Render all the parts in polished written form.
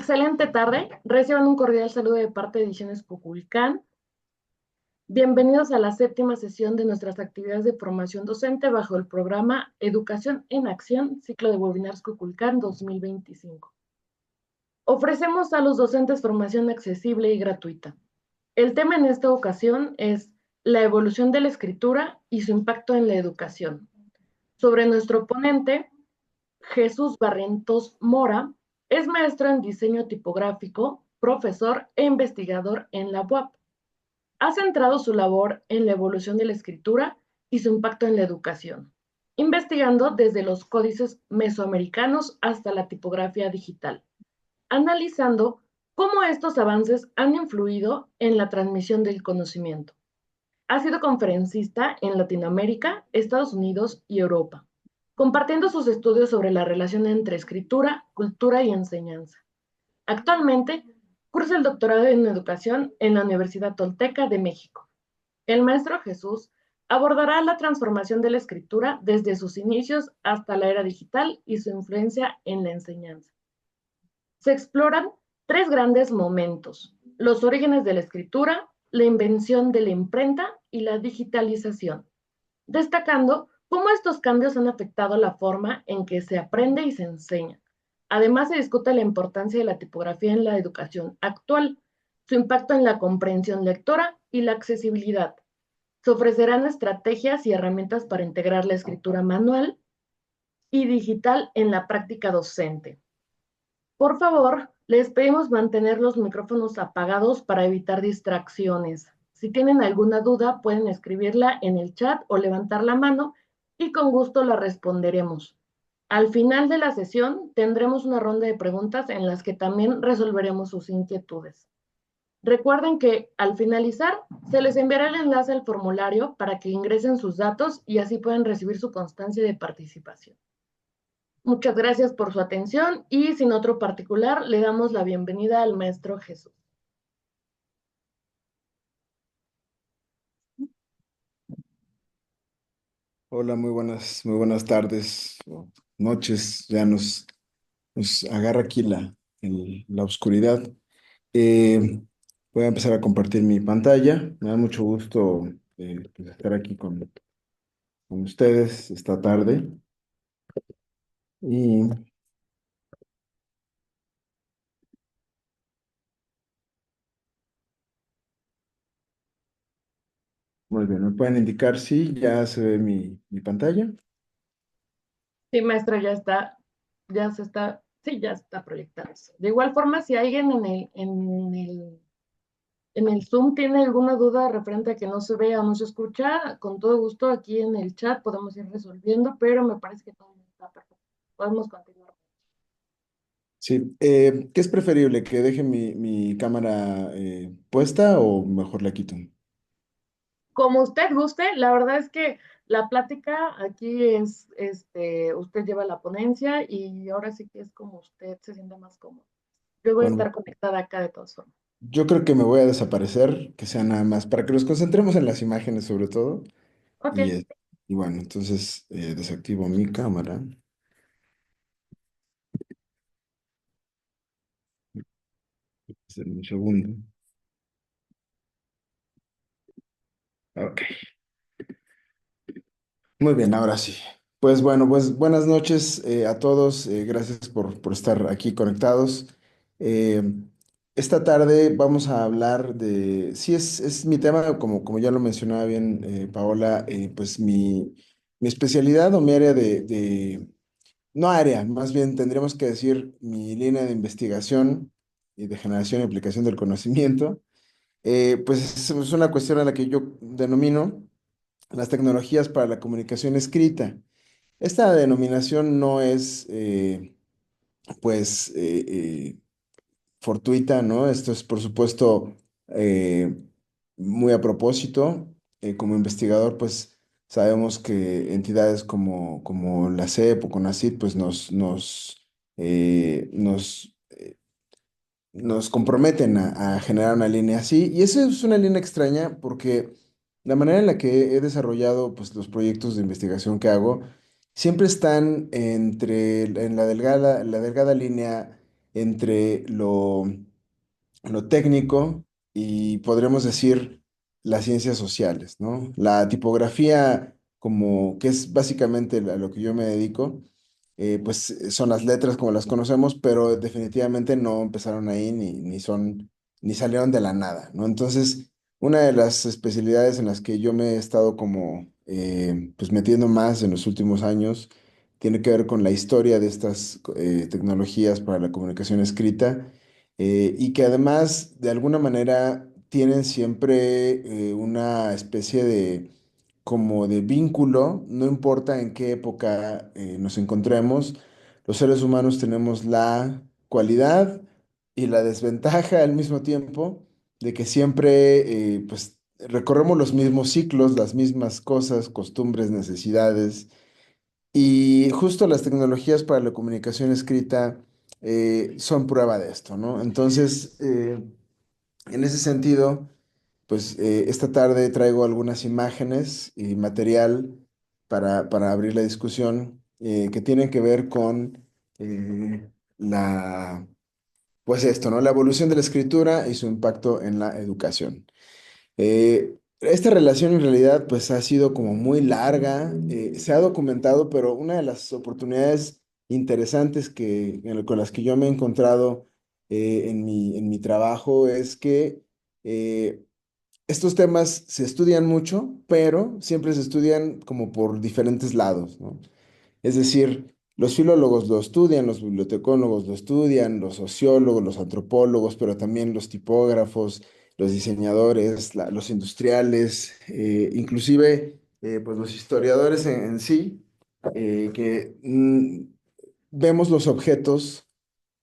Excelente tarde. Reciban un cordial saludo de parte de Ediciones Cuculcán. Bienvenidos a la séptima sesión de nuestras actividades de formación docente bajo el programa Educación en Acción, ciclo de webinars Cuculcán 2025. Ofrecemos a los docentes formación accesible y gratuita. El tema en esta ocasión es la evolución de la escritura y su impacto en la educación. Sobre nuestro ponente, Jesús Barrientos Mora, es maestro en diseño tipográfico, profesor e investigador en la UAP. Ha centrado su labor en la evolución de la escritura y su impacto en la educación, investigando desde los códices mesoamericanos hasta la tipografía digital, analizando cómo estos avances han influido en la transmisión del conocimiento. Ha sido conferencista en Latinoamérica, Estados Unidos y Europa, compartiendo sus estudios sobre la relación entre escritura, cultura y enseñanza. Actualmente, cursa el doctorado en educación en la Universidad Tolteca de México. El maestro Jesús abordará la transformación de la escritura desde sus inicios hasta la era digital y su influencia en la enseñanza. Se exploran tres grandes momentos: los orígenes de la escritura, la invención de la imprenta y la digitalización, destacando cómo estos cambios han afectado la forma en que se aprende y se enseña. Además, se discute la importancia de la tipografía en la educación actual, su impacto en la comprensión lectora y la accesibilidad. Se ofrecerán estrategias y herramientas para integrar la escritura manual y digital en la práctica docente. Por favor, les pedimos mantener los micrófonos apagados para evitar distracciones. Si tienen alguna duda, pueden escribirla en el chat o levantar la mano y con gusto la responderemos. Al final de la sesión tendremos una ronda de preguntas en las que también resolveremos sus inquietudes. Recuerden que al finalizar se les enviará el enlace al formulario para que ingresen sus datos y así puedan recibir su constancia de participación. Muchas gracias por su atención y sin otro particular, le damos la bienvenida al maestro Jesús. Hola, muy buenas tardes o noches. Ya nos agarra aquí la oscuridad. Eh, Voy a empezar a compartir mi pantalla. Me da mucho gusto pues, estar aquí con ustedes esta tarde. Y muy bien, ¿me pueden indicar si ya se ve mi pantalla? Sí, maestro, ya está proyectado. De igual forma, si alguien en el Zoom tiene alguna duda referente a que no se vea o no se escucha, con todo gusto aquí en el chat podemos ir resolviendo, pero me parece que todo está perfecto. Podemos continuar. Sí. ¿Qué es preferible? ¿Que deje mi cámara puesta o mejor la quito? Como usted guste, la verdad es que la plática aquí es, usted lleva la ponencia y ahora sí que es como usted se sienta más cómodo. Yo voy a Bueno, estar conectada acá de todas formas. yo creo que me voy a desaparecer, que sea nada más, para que nos concentremos en las imágenes sobre todo. Ok, Y, y bueno, entonces desactivo mi cámara. Un segundo. Ok. Muy bien, ahora sí. Pues bueno, pues buenas noches a todos. Gracias por estar aquí conectados. Eh, Esta tarde vamos a hablar de, sí, es mi tema, como ya lo mencionaba bien Paola, pues mi especialidad o mi área no área, más bien tendríamos que decir mi línea de investigación y de generación y aplicación del conocimiento. Pues es una cuestión a la que yo denomino las tecnologías para la comunicación escrita. Esta denominación no es, pues, fortuita, ¿no? Esto es, por supuesto, eh, muy a propósito. Como investigador, pues, sabemos que entidades como la CEP o CONACYT, pues, nos comprometen a generar una línea así. Y esa es una línea extraña porque la manera en la que he desarrollado pues, los proyectos de investigación que hago siempre están en la delgada línea entre lo técnico y podremos decir las ciencias sociales, ¿no? La tipografía, como que es básicamente a lo que yo me dedico, pues son las letras como las conocemos, pero definitivamente no empezaron ahí ni salieron de la nada, ¿no? Entonces, una de las especialidades en las que yo me he estado como pues metiendo más en los últimos años tiene que ver con la historia de estas tecnologías para la comunicación escrita, y que además de alguna manera tienen siempre una especie de como de vínculo, no importa en qué época nos encontremos, los seres humanos tenemos la cualidad y la desventaja al mismo tiempo de que siempre pues recorremos los mismos ciclos, las mismas cosas, costumbres, necesidades, y justo las tecnologías para la comunicación escrita son prueba de esto, ¿no? Entonces, en ese sentido, pues esta tarde traigo algunas imágenes y material para abrir la discusión que tienen que ver con la, pues esto, ¿no? La evolución de la escritura y su impacto en la educación. Esta relación en realidad pues ha sido como muy larga, se ha documentado, pero una de las oportunidades interesantes con las que yo me he encontrado en mi trabajo es que eh, estos temas se estudian mucho, pero siempre se estudian como por diferentes lados, ¿no? Es decir, los filólogos lo estudian, los bibliotecólogos lo estudian, los sociólogos, los antropólogos, pero también los tipógrafos, los diseñadores, los industriales, inclusive pues los historiadores en sí, que vemos los objetos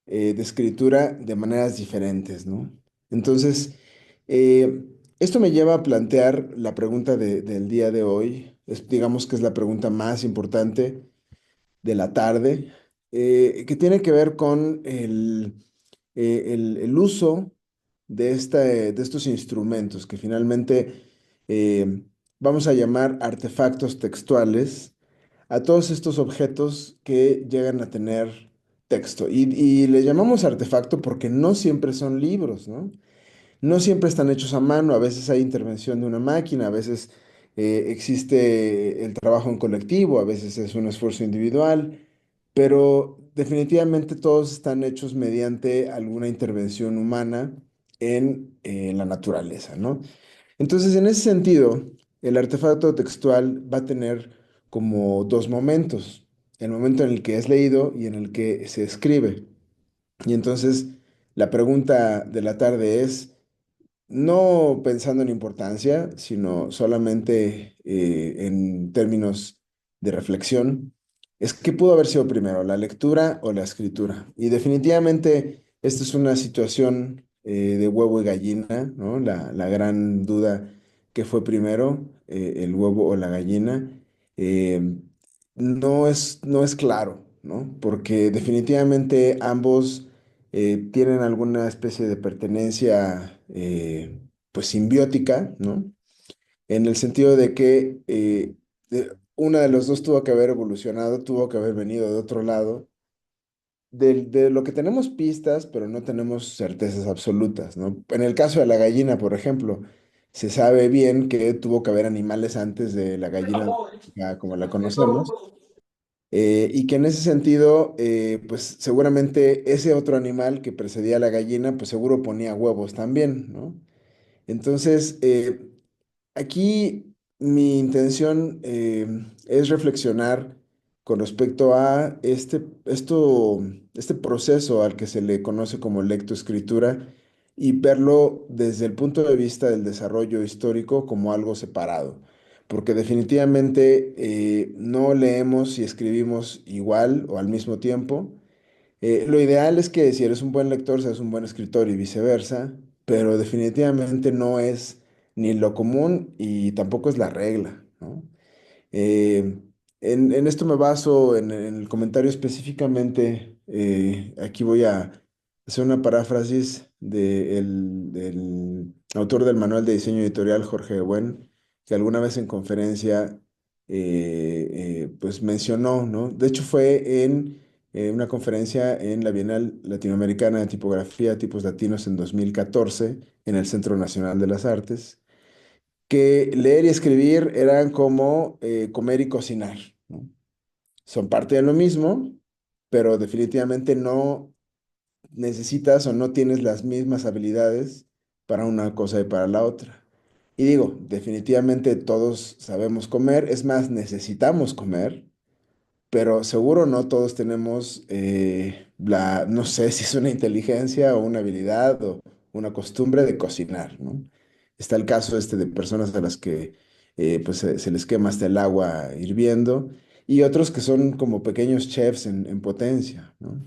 de escritura de maneras diferentes, ¿no? Entonces, esto me lleva a plantear la pregunta del día de hoy. Digamos que es la pregunta más importante de la tarde, que tiene que ver con el uso de estos instrumentos que finalmente eh, vamos a llamar artefactos textuales a todos estos objetos que llegan a tener texto. Y le llamamos artefacto porque no siempre son libros, ¿no? No siempre están hechos a mano, a veces hay intervención de una máquina, a veces existe el trabajo en colectivo, a veces es un esfuerzo individual, pero definitivamente todos están hechos mediante alguna intervención humana en la naturaleza, ¿no? Entonces, en ese sentido, el artefacto textual va a tener como dos momentos: el momento en el que es leído y en el que se escribe. Y entonces, la pregunta de la tarde es, no pensando en importancia, sino solamente en términos de reflexión, es qué pudo haber sido primero, la lectura o la escritura. Y definitivamente esta es una situación de huevo y gallina, ¿no? La gran duda, ¿qué fue primero, el huevo o la gallina? Eh, no es claro, ¿no? Porque definitivamente ambos tienen alguna especie de pertenencia, pues simbiótica, ¿no? En el sentido de que una de los dos tuvo que haber evolucionado, tuvo que haber venido de otro lado. De lo que tenemos pistas, pero no tenemos certezas absolutas, ¿no? En el caso de la gallina, por ejemplo, se sabe bien que tuvo que haber animales antes de la gallina doméstica como la conocemos, y que en ese sentido, pues seguramente ese otro animal que precedía a la gallina, pues seguro ponía huevos también, ¿no? Entonces, aquí mi intención es reflexionar con respecto a este proceso al que se le conoce como lectoescritura y verlo desde el punto de vista del desarrollo histórico como algo separado, porque definitivamente no leemos y escribimos igual o al mismo tiempo. Lo ideal es que si eres un buen lector, seas un buen escritor y viceversa, pero definitivamente no es ni lo común y tampoco es la regla, ¿no? Eh, en esto me baso en el comentario específicamente, aquí voy a hacer una paráfrasis del autor del Manual de Diseño Editorial, Jorge Buen, que alguna vez en conferencia pues mencionó, ¿no? De hecho fue una conferencia en la Bienal Latinoamericana de Tipografía, Tipos Latinos en 2014 en el Centro Nacional de las Artes, que leer y escribir eran como comer y cocinar, ¿no? Son parte de lo mismo, pero definitivamente no necesitas o no tienes las mismas habilidades para una cosa y para la otra. Y digo, definitivamente todos sabemos comer, es más, necesitamos comer, pero seguro no todos tenemos no sé si es una inteligencia o una habilidad o una costumbre de cocinar, ¿no? Está el caso este de personas a las que pues se les quema hasta el agua hirviendo y otros que son como pequeños chefs en potencia, ¿no?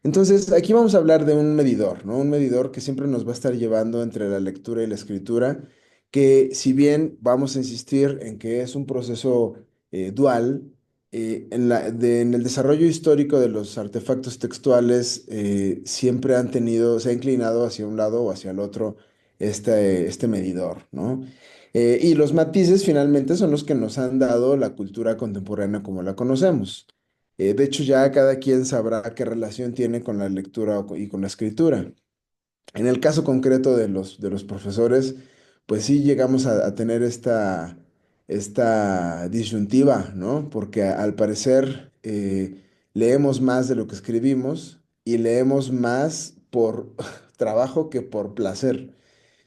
Entonces, aquí vamos a hablar de un medidor, ¿no? Un medidor que siempre nos va a estar llevando entre la lectura y la escritura, que si bien vamos a insistir en que es un proceso dual, en el desarrollo histórico de los artefactos textuales siempre se ha inclinado hacia un lado o hacia el otro este medidor, ¿no? Y los matices finalmente son los que nos han dado la cultura contemporánea como la conocemos. De hecho, ya cada quien sabrá qué relación tiene con la lectura y con la escritura. En el caso concreto de los profesores, pues sí llegamos a tener esta disyuntiva, ¿no? Porque al parecer leemos más de lo que escribimos y leemos más por trabajo que por placer.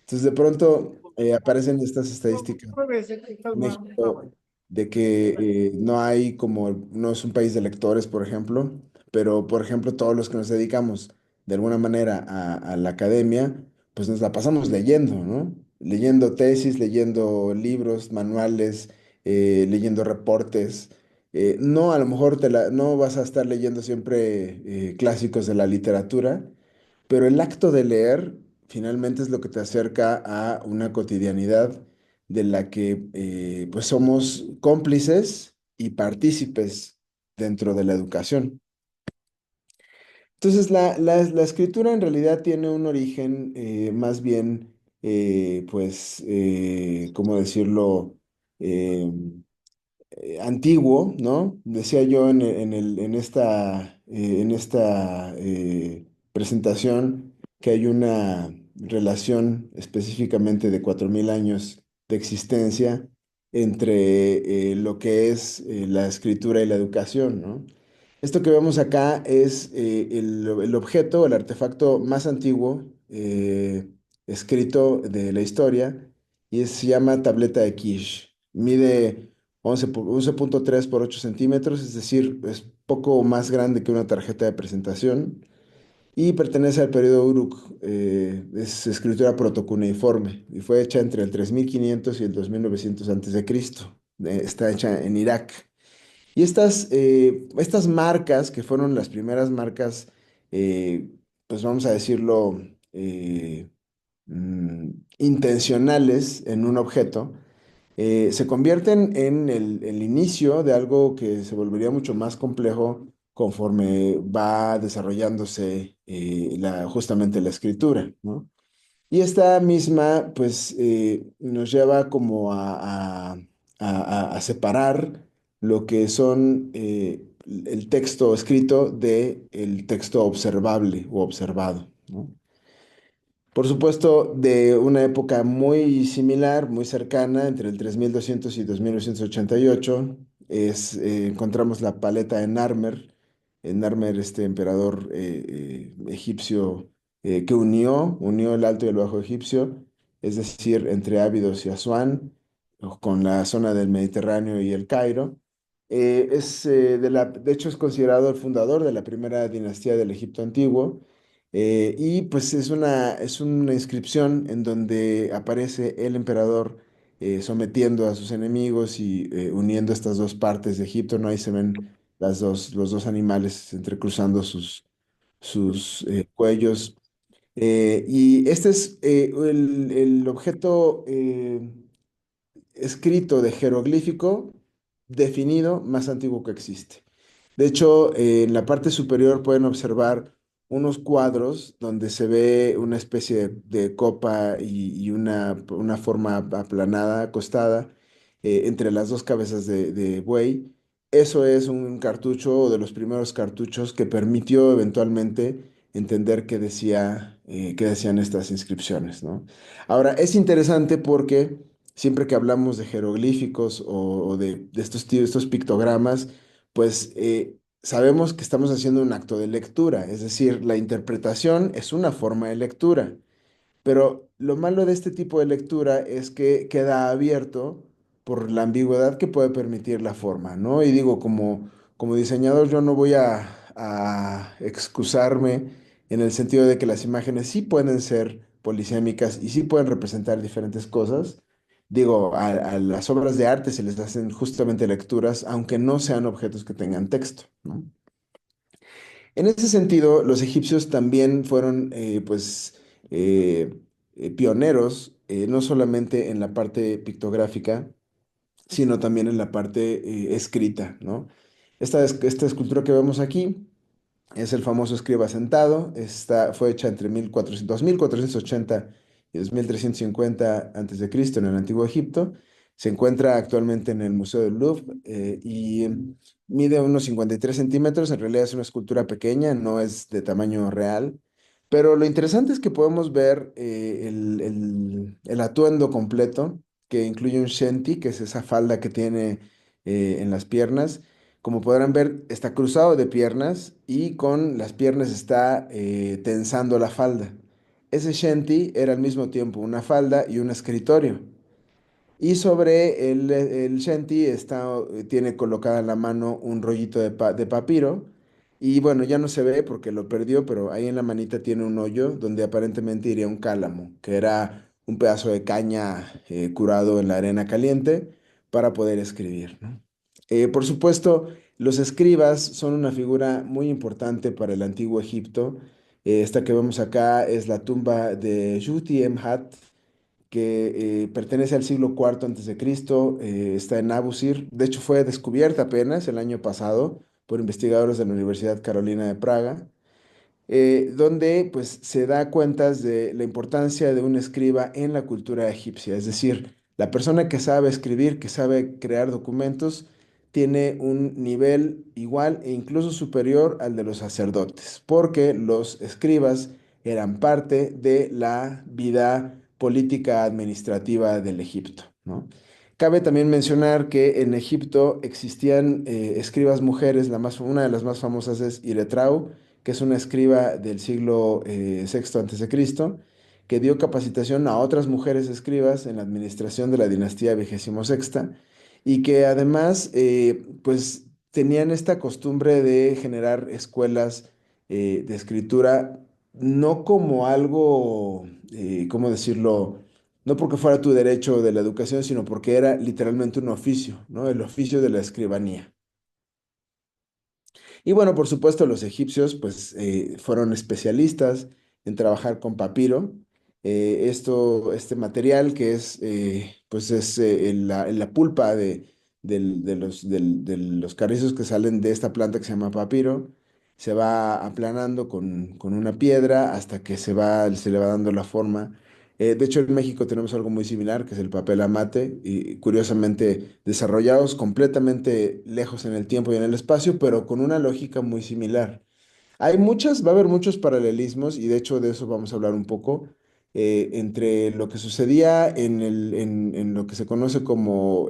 Entonces, de pronto aparecen estas estadísticas México de que no hay como, no es un país de lectores, por ejemplo, pero por ejemplo todos los que nos dedicamos de alguna manera a la academia, pues nos la pasamos leyendo, ¿no? Leyendo tesis, leyendo libros, manuales, leyendo reportes. No, a lo mejor no vas a estar leyendo siempre clásicos de la literatura, pero el acto de leer finalmente es lo que te acerca a una cotidianidad de la que pues somos cómplices y partícipes dentro de la educación. Entonces, la escritura en realidad tiene un origen más bien, pues, ¿cómo decirlo? Eh, Antiguo, ¿no? Decía yo en esta presentación que hay una relación específicamente de 4000 años de existencia entre lo que es la escritura y la educación, ¿no? Esto que vemos acá es el objeto, el artefacto más antiguo escrito de la historia y se llama tableta de Kish. Mide 11,3 por 8 centímetros, es decir, es poco más grande que una tarjeta de presentación y pertenece al periodo Uruk. Es escritura protocuneiforme y fue hecha entre el 3500 y el 2900 antes de Cristo. Está hecha en Irak. Y estas marcas, que fueron las primeras marcas, pues vamos a decirlo, mm, intencionales en un objeto, se convierten en el inicio de algo que se volvería mucho más complejo conforme va desarrollándose justamente la escritura, ¿no? Y esta misma, pues, nos lleva como a separar lo que son el texto escrito de el texto observable o observado, ¿no? Por supuesto, de una época muy similar, muy cercana, entre el 3200 y 2988, encontramos la paleta de Narmer, este emperador egipcio que unió el Alto y el Bajo Egipcio, es decir, entre Abidos y Asuán, o con la zona del Mediterráneo y el Cairo. De hecho, es considerado el fundador de la primera dinastía del Egipto antiguo y pues es una inscripción en donde aparece el emperador sometiendo a sus enemigos y uniendo estas dos partes de Egipto, ¿no? Ahí se ven los dos animales entrecruzando sus cuellos. Y este es el objeto escrito de jeroglífico definido más antiguo que existe. De hecho, en la parte superior pueden observar unos cuadros donde se ve una especie de copa y una forma aplanada, acostada, entre las dos cabezas de buey. eso es un cartucho de los primeros cartuchos que permitió eventualmente entender qué decían estas inscripciones, ¿no? Ahora, es interesante porque siempre que hablamos de jeroglíficos o de estos pictogramas, pues sabemos que estamos haciendo un acto de lectura, es decir, la interpretación es una forma de lectura. Pero lo malo de este tipo de lectura es que queda abierto por la ambigüedad que puede permitir la forma, ¿no? Y digo, como diseñador, yo no voy a excusarme en el sentido de que las imágenes sí pueden ser polisémicas y sí pueden representar diferentes cosas. Digo, a las obras de arte se les hacen justamente lecturas, aunque no sean objetos que tengan texto, ¿no? En ese sentido, los egipcios también fueron, pioneros, no solamente en la parte pictográfica, sino también en la parte escrita, ¿no? Esta escultura que vemos aquí es el famoso escriba sentado. Fue hecha entre 2480 y 2350 a.C. en el Antiguo Egipto. Se encuentra actualmente en el Museo del Louvre y mide unos 53 centímetros. En realidad es una escultura pequeña, no es de tamaño real. Pero lo interesante es que podemos ver el atuendo completo, que incluye un shenty, que es esa falda que tiene en las piernas. Como podrán ver, está cruzado de piernas y con las piernas está tensando la falda. Ese shenty era al mismo tiempo una falda y un escritorio. Y sobre el shanty tiene colocada en la mano un rollito de papiro. Y bueno, ya no se ve porque lo perdió, pero ahí en la manita tiene un hoyo donde aparentemente iría un cálamo, que era un pedazo de caña curado en la arena caliente para poder escribir, ¿no? Por supuesto, los escribas son una figura muy importante para el antiguo Egipto. Esta que vemos acá es la tumba de Juti-Emhat, que pertenece al siglo IV antes de Cristo, está en Abusir. De hecho, fue descubierta apenas el año pasado por investigadores de la Universidad Carolina de Praga, donde pues se da cuentas de la importancia de un escriba en la cultura egipcia. Es decir, la persona que sabe escribir, que sabe crear documentos, tiene un nivel igual e incluso superior al de los sacerdotes, porque los escribas eran parte de la vida política administrativa del Egipto, ¿no? Cabe también mencionar que en Egipto existían escribas mujeres. Una de las más famosas es Iretrau, que es una escriba del siglo VI antes de Cristo, que dio capacitación a otras mujeres escribas en la administración de la dinastía XXVI y que además, pues, tenían esta costumbre de generar escuelas de escritura, no como algo, ¿cómo decirlo? No porque fuera tu derecho de la educación, sino porque era literalmente un oficio, ¿no? El oficio de la escribanía. Y bueno, por supuesto, los egipcios pues fueron especialistas en trabajar con papiro. Este material que es la pulpa de los carrizos que salen de esta planta que se llama papiro, se va aplanando con una piedra hasta que se le va dando la forma. De hecho, en México tenemos algo muy similar, que es el papel amate, y curiosamente desarrollados completamente lejos en el tiempo y en el espacio, pero con una lógica muy similar. Va a haber muchos paralelismos, y de hecho de eso vamos a hablar un poco, entre lo que sucedía en lo que se conoce como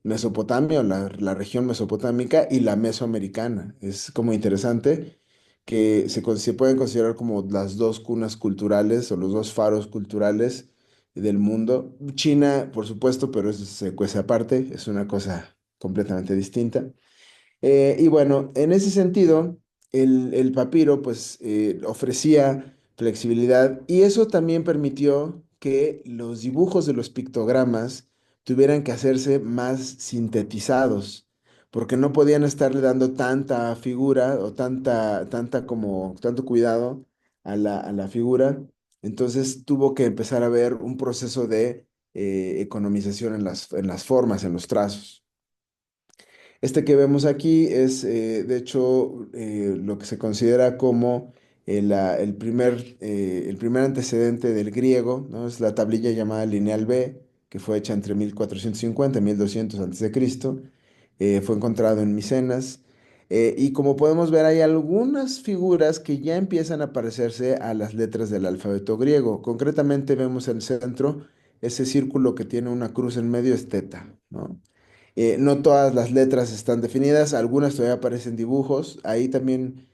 Mesopotamia, o la región mesopotámica, y la mesoamericana. Es como interesante que se pueden considerar como las dos cunas culturales o los dos faros culturales del mundo. China, por supuesto, pero eso se cuece aparte, es una cosa completamente distinta. Y bueno, en ese sentido, el papiro pues ofrecía flexibilidad, y eso también permitió que los dibujos de los pictogramas tuvieran que hacerse más sintetizados, porque no podían estarle dando tanta figura o tanto cuidado a la figura. Entonces tuvo que empezar a haber un proceso de economización en las formas, en los trazos. Este que vemos aquí es, de hecho, lo que se considera como el primer antecedente del griego, ¿no? Es la tablilla llamada Lineal B, que fue hecha entre 1450 y 1200 a.C. fue encontrado en Micenas. Y como podemos ver, hay algunas figuras que ya empiezan a parecerse a las letras del alfabeto griego. Concretamente vemos en el centro ese círculo que tiene una cruz en medio es teta, ¿no? No todas las letras están definidas, algunas todavía aparecen dibujos. Ahí también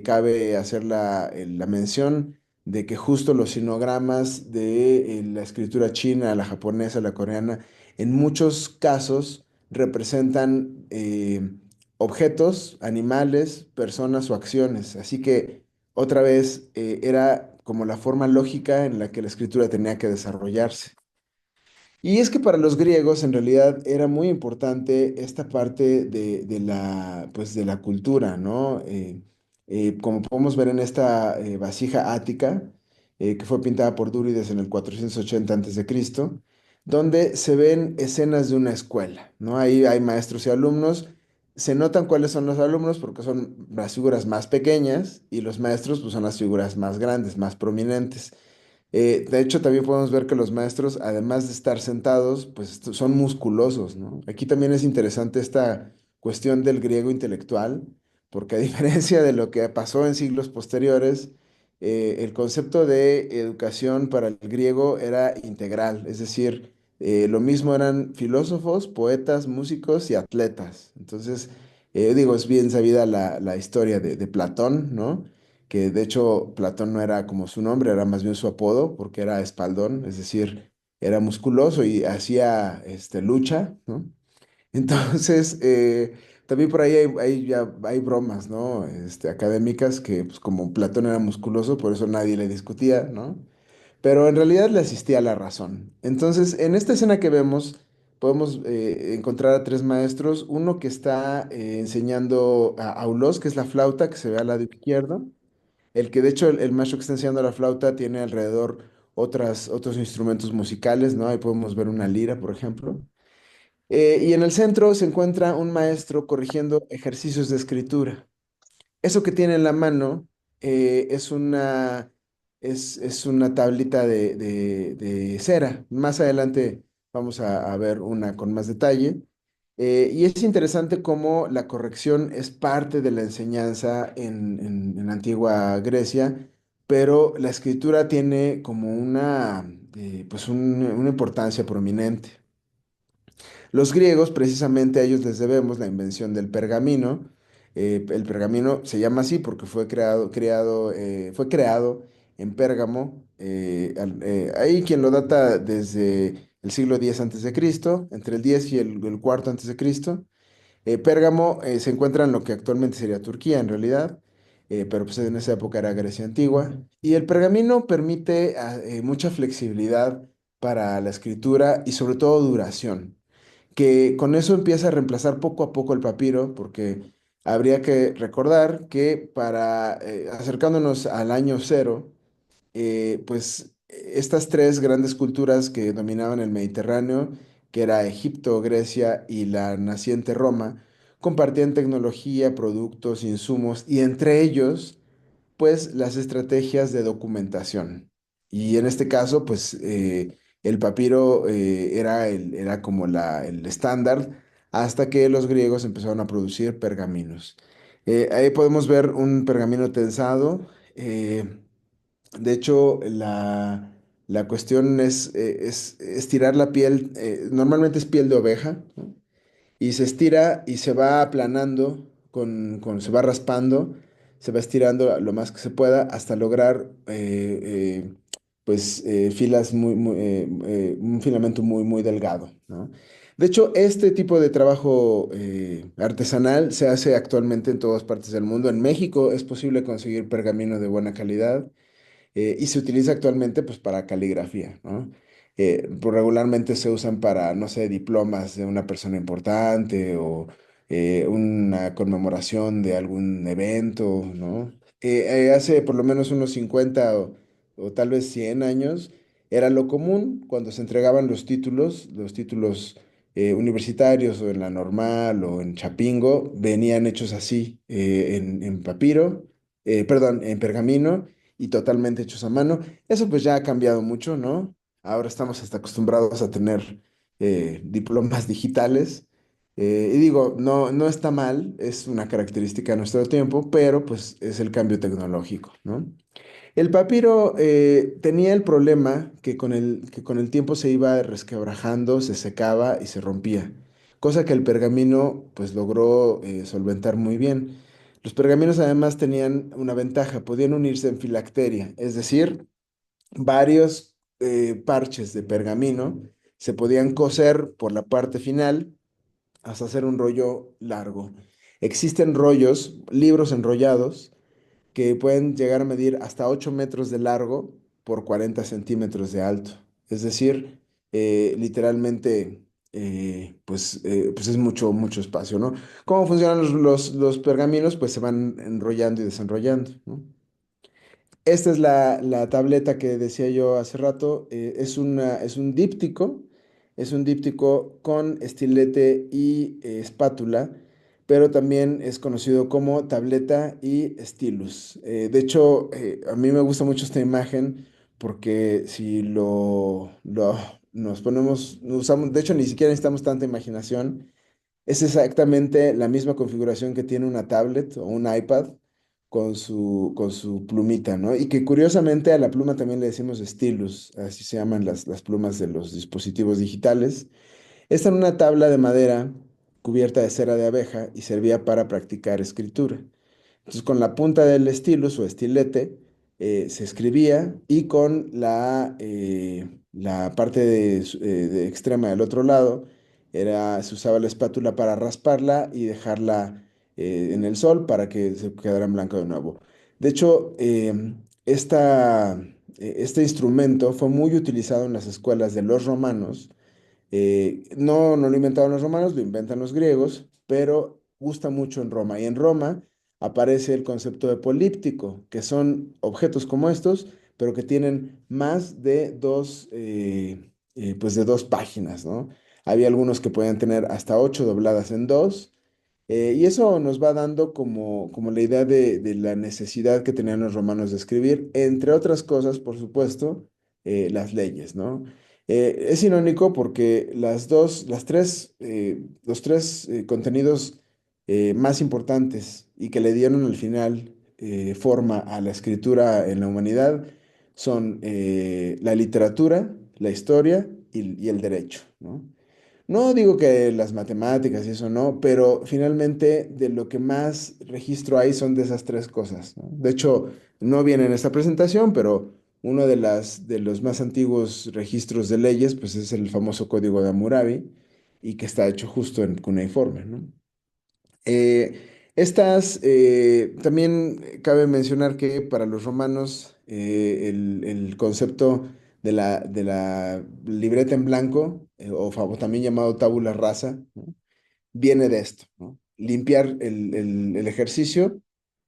cabe hacer la mención de que justo los sinogramas de la escritura china, la japonesa, la coreana, en muchos casos representan objetos, animales, personas o acciones. Así que otra vez era como la forma lógica en la que la escritura tenía que desarrollarse. Y es que para los griegos en realidad era muy importante esta parte pues, de la cultura, ¿no? Como podemos ver en esta vasija ática, que fue pintada por Dúrides en el 480 Cristo, donde se ven escenas de una escuela, ¿no? Ahí hay maestros y alumnos. Se notan cuáles son los alumnos porque son las figuras más pequeñas y los maestros pues, son las figuras más grandes, más prominentes. De hecho, también podemos ver que los maestros, además de estar sentados, pues son musculosos, ¿no? Aquí también es interesante esta cuestión del griego intelectual, porque a diferencia de lo que pasó en siglos posteriores, el concepto de educación para el griego era integral, es decir, lo mismo eran filósofos, poetas, músicos y atletas. Entonces, digo, es bien sabida la historia de Platón, ¿no? Que de hecho Platón no era como su nombre, era más bien su apodo, porque era espaldón, es decir, era musculoso y hacía lucha, ¿no? Entonces, también por ahí ya hay bromas, ¿no? Académicas que, pues como Platón era musculoso, por eso nadie le discutía, ¿no? Pero en realidad le asistía a la razón. Entonces, en esta escena que vemos, podemos encontrar a tres maestros, uno que está enseñando a Aulos, que es la flauta, que se ve al lado izquierdo, el que de hecho el maestro que está enseñando la flauta tiene alrededor otros instrumentos musicales, ¿no? Ahí podemos ver una lira, por ejemplo. Y en el centro se encuentra un maestro corrigiendo ejercicios de escritura. Eso que tiene en la mano es una tablita de cera. Más adelante vamos a ver una con más detalle. Y es interesante cómo la corrección es parte de la enseñanza en la antigua Grecia, pero la escritura tiene como pues una importancia prominente. Los griegos, precisamente a ellos les debemos la invención del pergamino. El pergamino se llama así porque fue creado en Pérgamo. Hay quien lo data desde el siglo X antes de Cristo, entre el 10 y el cuarto antes de Cristo. Pérgamo se encuentra en lo que actualmente sería Turquía, en realidad, pero pues en esa época era Grecia antigua. Y el pergamino permite mucha flexibilidad para la escritura y sobre todo duración, que con eso empieza a reemplazar poco a poco el papiro, porque habría que recordar que acercándonos al año cero, pues estas tres grandes culturas que dominaban el Mediterráneo, que era Egipto, Grecia y la naciente Roma, compartían tecnología, productos, insumos y entre ellos pues las estrategias de documentación. Y en este caso, pues el papiro era como el estándar hasta que los griegos empezaron a producir pergaminos. Ahí podemos ver un pergamino tensado. De hecho, la cuestión es estirar la piel, normalmente es piel de oveja, ¿no? Y se estira y se va aplanando, se va raspando, se va estirando lo más que se pueda hasta lograr pues filas un filamento muy delgado, ¿no? De hecho, este tipo de trabajo artesanal se hace actualmente en todas partes del mundo. En México es posible conseguir pergamino de buena calidad y se utiliza actualmente pues para caligrafía, ¿no? Pues, regularmente se usan para, no sé, diplomas de una persona importante o una conmemoración de algún evento, ¿no? Hace por lo menos unos 50 o tal vez 100 años era lo común cuando se entregaban los títulos universitarios o en la normal o en Chapingo, venían hechos así, en papiro, perdón, en pergamino y totalmente hechos a mano. Eso pues ya ha cambiado mucho, ¿no? Ahora estamos hasta acostumbrados a tener diplomas digitales, Y digo, no está mal, es una característica de nuestro tiempo, pero pues es el cambio tecnológico, ¿no? El papiro tenía el problema que con el tiempo se iba resquebrajando, se secaba y se rompía, cosa que el pergamino pues logró solventar muy bien. Los pergaminos además tenían una ventaja, podían unirse en filacteria, es decir, varios parches de pergamino se podían coser por la parte final hasta hacer un rollo largo. Existen rollos, libros enrollados, que pueden llegar a medir hasta 8 metros de largo por 40 centímetros de alto. Es decir, literalmente, pues es mucho, mucho espacio, ¿no? ¿Cómo funcionan los pergaminos? Pues se van enrollando y desenrollando, ¿no? Esta es la tableta que decía yo hace rato. Es un díptico con estilete y espátula, pero también es conocido como tableta y stylus. De hecho, a mí me gusta mucho esta imagen porque si nos ponemos, usamos, de hecho, ni siquiera necesitamos tanta imaginación. Es exactamente la misma configuración que tiene una tablet o un iPad con su plumita, ¿no? Y que curiosamente a la pluma también le decimos stylus, así se llaman las plumas de los dispositivos digitales. Esta era una tabla de madera cubierta de cera de abeja y servía para practicar escritura. Entonces, con la punta del stylus o estilete se escribía y con la parte de extrema del otro lado se usaba la espátula para rasparla y dejarla en el sol para que se quedara en blanco de nuevo. De hecho, este instrumento fue muy utilizado en las escuelas de los romanos. No lo inventaron los romanos, lo inventan los griegos, pero gusta mucho en Roma. Y en Roma aparece el concepto de políptico, que son objetos como estos, pero que tienen más de pues de dos páginas, ¿no? Había algunos que podían tener hasta 8 dobladas en dos, y eso nos va dando como la idea de la necesidad que tenían los romanos de escribir, entre otras cosas, por supuesto, las leyes, ¿no? Es irónico porque los tres contenidos más importantes y que le dieron al final forma a la escritura en la humanidad son la literatura, la historia y el derecho, ¿no? No digo que las matemáticas y eso no, pero finalmente de lo que más registro hay son de esas tres cosas, ¿no? De hecho, no viene en esta presentación, pero uno de los más antiguos registros de leyes, pues es el famoso Código de Hammurabi y que está hecho justo en cuneiforme, ¿no? También cabe mencionar que para los romanos el concepto de la libreta en blanco, o también llamado tabula rasa, ¿no? Viene de esto, ¿no? Limpiar el ejercicio,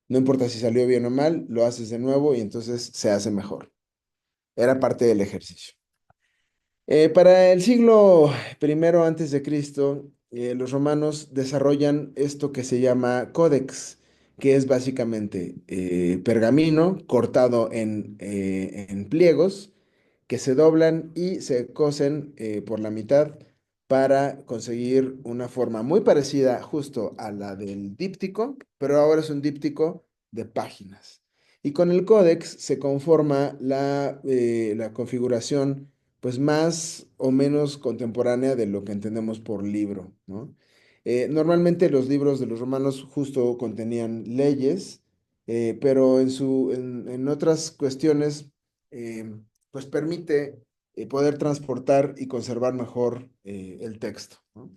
no importa si salió bien o mal, lo haces de nuevo y entonces se hace mejor. Era parte del ejercicio. Para el siglo primero antes de Cristo, los romanos desarrollan esto que se llama códex, que es básicamente pergamino cortado en pliegos que se doblan y se cosen por la mitad para conseguir una forma muy parecida justo a la del díptico, pero ahora es un díptico de páginas. Y con el códex se conforma la configuración pues más o menos contemporánea de lo que entendemos por libro, ¿no? Normalmente los libros de los romanos justo contenían leyes, pero en otras cuestiones, eh, pues permite poder transportar y conservar mejor el texto, ¿no?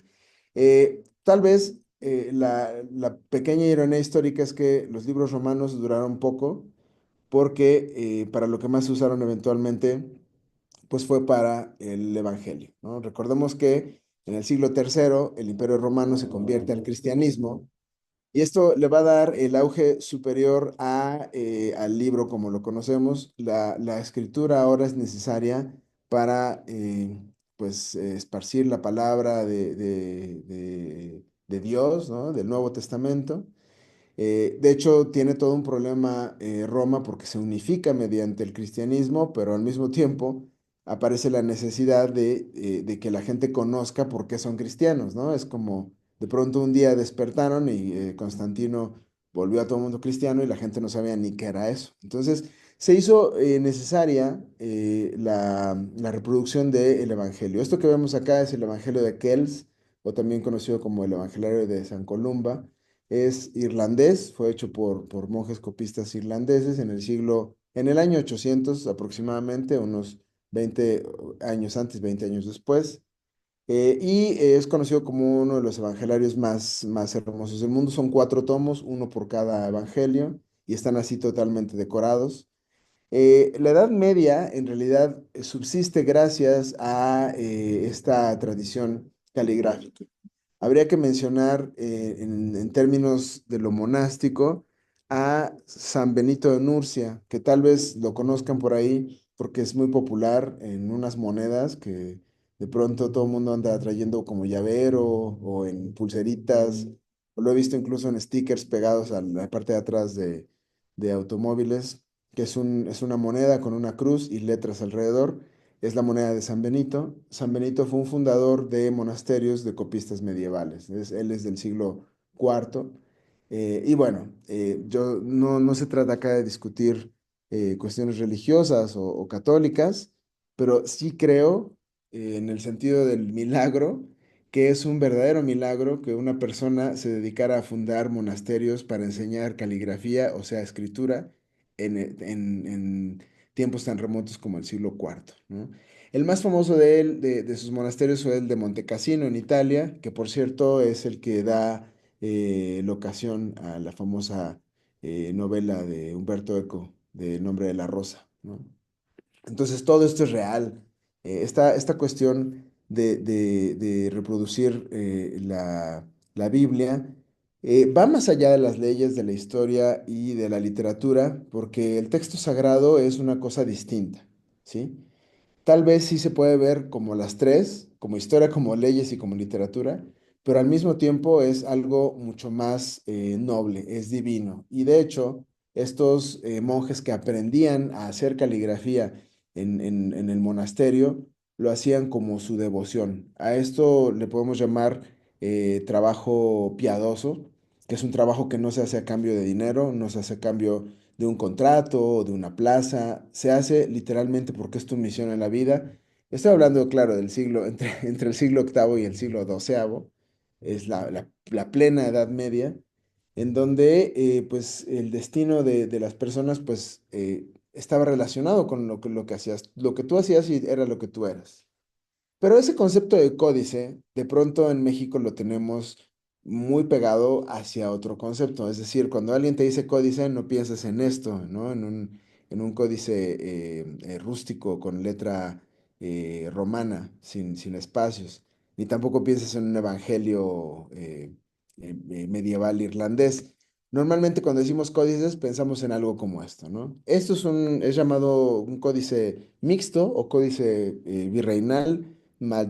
Tal vez la pequeña ironía histórica es que los libros romanos duraron poco porque para lo que más se usaron eventualmente pues fue para el Evangelio, ¿no? Recordemos que en el siglo tercero el Imperio Romano se convierte al cristianismo y esto le va a dar el auge superior al libro como lo conocemos. La escritura ahora es necesaria para pues esparcir la palabra de Dios, ¿no? Del Nuevo Testamento. De hecho, tiene todo un problema Roma porque se unifica mediante el cristianismo, pero al mismo tiempo aparece la necesidad de que la gente conozca por qué son cristianos, ¿no? Es como de pronto un día despertaron y Constantino volvió a todo el mundo cristiano y la gente no sabía ni qué era eso. Entonces se hizo necesaria la reproducción del Evangelio. Esto que vemos acá es el Evangelio de Kells, o también conocido como el Evangelio de San Columba. Es irlandés, fue hecho por monjes copistas irlandeses en el año 800 aproximadamente, unos 20 años antes, 20 años después. Es conocido como uno de los evangelarios más hermosos del mundo. Son 4 tomos, uno por cada evangelio, y están así totalmente decorados. La Edad Media en realidad subsiste gracias a esta tradición caligráfica. Habría que mencionar en términos de lo monástico a San Benito de Nurcia, que tal vez lo conozcan por ahí porque es muy popular en unas monedas que de pronto todo el mundo anda trayendo como llavero o en pulseritas, o lo he visto incluso en stickers pegados a la parte de atrás de automóviles, que es una moneda con una cruz y letras alrededor. Es la moneda de San Benito. San Benito fue un fundador de monasterios de copistas medievales. Él es del siglo IV. Y bueno, no se trata acá de discutir cuestiones religiosas o católicas, pero sí creo en el sentido del milagro, que es un verdadero milagro que una persona se dedicara a fundar monasterios para enseñar caligrafía, o sea, escritura, en tiempos tan remotos como el siglo IV, ¿no? El más famoso de él, de sus monasterios, fue el de Monte Cassino en Italia, que por cierto es el que da la ocasión a la famosa novela de Humberto Eco, de El nombre de la rosa, ¿no? Entonces todo esto es real. Esta cuestión de reproducir la Biblia va más allá de las leyes de la historia y de la literatura, porque el texto sagrado es una cosa distinta, ¿sí? Tal vez sí se puede ver como las tres, como historia, como leyes y como literatura, pero al mismo tiempo es algo mucho más noble, es divino. Y de hecho, estos monjes que aprendían a hacer caligrafía en el monasterio, lo hacían como su devoción. A esto le podemos llamar trabajo piadoso, que es un trabajo que no se hace a cambio de dinero, no se hace a cambio de un contrato o de una plaza, se hace literalmente porque es tu misión en la vida. Estoy hablando, claro, del siglo, entre el siglo octavo y el siglo doceavo, es la plena Edad Media, en donde pues el destino de las personas pues estaba relacionado con lo que hacías, lo que tú hacías y era lo que tú eras. Pero ese concepto de códice, de pronto en México lo tenemos muy pegado hacia otro concepto. Es decir, cuando alguien te dice códice, no piensas en esto, ¿no? En un códice rústico con letra romana, sin espacios. Ni tampoco piensas en un evangelio medieval irlandés. Normalmente cuando decimos códices pensamos en algo como esto, ¿no? Esto es llamado un códice mixto o códice virreinal,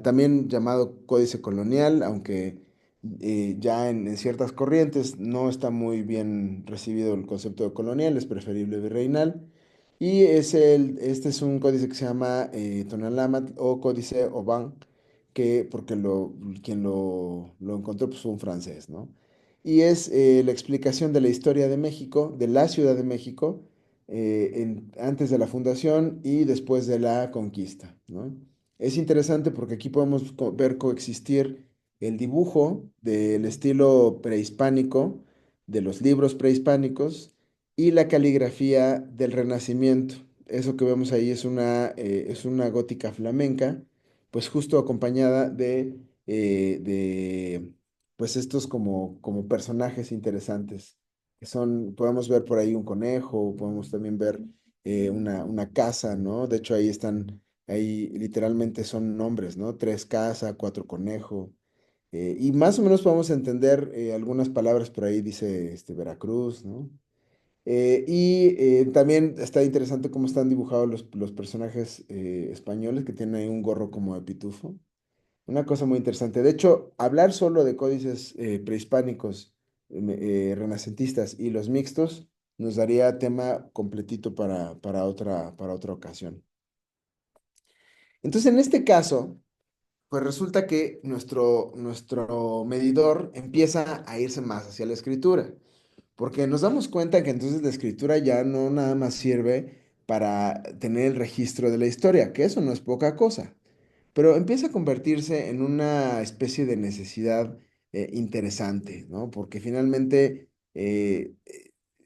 también llamado códice colonial, aunque ya en ciertas corrientes no está muy bien recibido el concepto de colonial, es preferible virreinal. Y este es un códice que se llama Tonalámatl o códice Oban, porque quien lo encontró pues, fue un francés, ¿no? Y es la explicación de la historia de México, de la Ciudad de México, antes de la fundación y después de la conquista, ¿no? Es interesante porque aquí podemos ver coexistir el dibujo del estilo prehispánico, de los libros prehispánicos, y la caligrafía del Renacimiento. Eso que vemos ahí es una gótica flamenca, pues justo acompañada de pues estos como personajes interesantes, podemos ver por ahí un conejo, podemos también ver una casa, ¿no? De hecho ahí literalmente son nombres, ¿no? Tres casa, cuatro conejo. Y más o menos podemos entender algunas palabras por ahí, dice Veracruz, ¿no? También está interesante cómo están dibujados los personajes españoles que tienen ahí un gorro como de pitufo. Una cosa muy interesante. De hecho, hablar solo de códices prehispánicos, renacentistas y los mixtos nos daría tema completito para otra ocasión. Entonces, en este caso, pues resulta que nuestro medidor empieza a irse más hacia la escritura, porque nos damos cuenta que entonces la escritura ya no nada más sirve para tener el registro de la historia, que eso no es poca cosa, pero empieza a convertirse en una especie de necesidad interesante, ¿no? Porque finalmente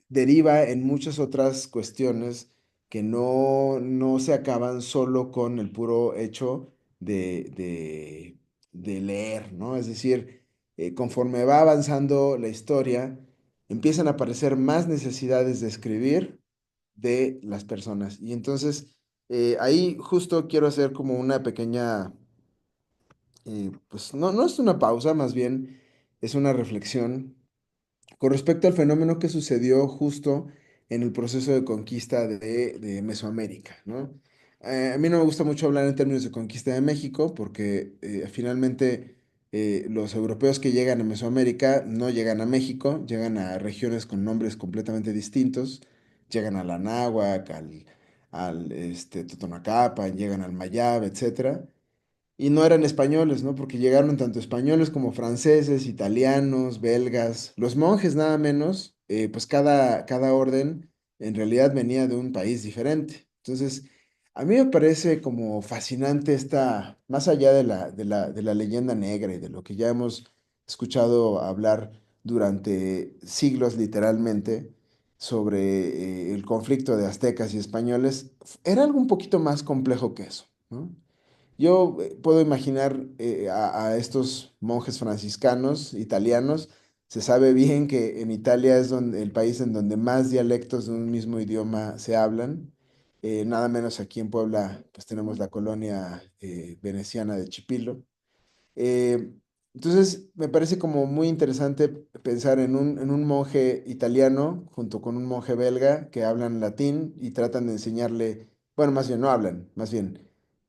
deriva en muchas otras cuestiones que no se acaban solo con el puro hecho de leer, ¿no? Es decir, conforme va avanzando la historia, empiezan a aparecer más necesidades de escribir de las personas. Y entonces, ahí justo quiero hacer como una pequeña, pues no es una pausa, más bien es una reflexión con respecto al fenómeno que sucedió justo en el proceso de conquista de Mesoamérica, ¿no? A mí no me gusta mucho hablar en términos de conquista de México porque finalmente los europeos que llegan a Mesoamérica no llegan a México, llegan a regiones con nombres completamente distintos, llegan a la Anáhuac, al Totonacapan, llegan al Mayab, etcétera. Y no eran españoles, ¿no? Porque llegaron tanto españoles como franceses, italianos, belgas, los monjes nada menos, pues cada orden en realidad venía de un país diferente. Entonces, a mí me parece como fascinante esta, más allá de la leyenda negra y de lo que ya hemos escuchado hablar durante siglos literalmente sobre el conflicto de aztecas y españoles, era algo un poquito más complejo que eso, ¿no? Yo puedo imaginar a estos monjes franciscanos italianos. Se sabe bien que en Italia es el país en donde más dialectos de un mismo idioma se hablan. Nada menos aquí en Puebla, pues tenemos la colonia veneciana de Chipilo. Eh, entonces, me parece como muy interesante pensar en un monje italiano junto con un monje belga que hablan latín y tratan de enseñarle, bueno, más bien no hablan, más bien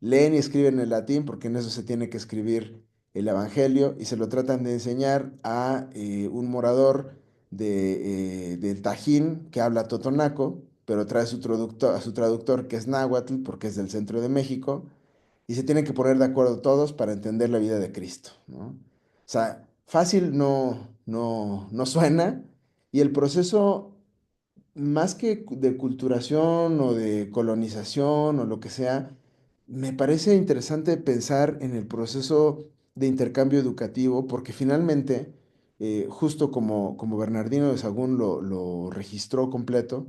leen y escriben en latín porque en eso se tiene que escribir el evangelio y se lo tratan de enseñar a un morador del Tajín que habla totonaco, pero trae a su traductor que es náhuatl porque es del centro de México y se tienen que poner de acuerdo todos para entender la vida de Cristo, ¿no? O sea, fácil no suena y el proceso, más que de culturación o de colonización o lo que sea, me parece interesante pensar en el proceso de intercambio educativo porque finalmente, justo como Bernardino de Sahagún lo registró completo,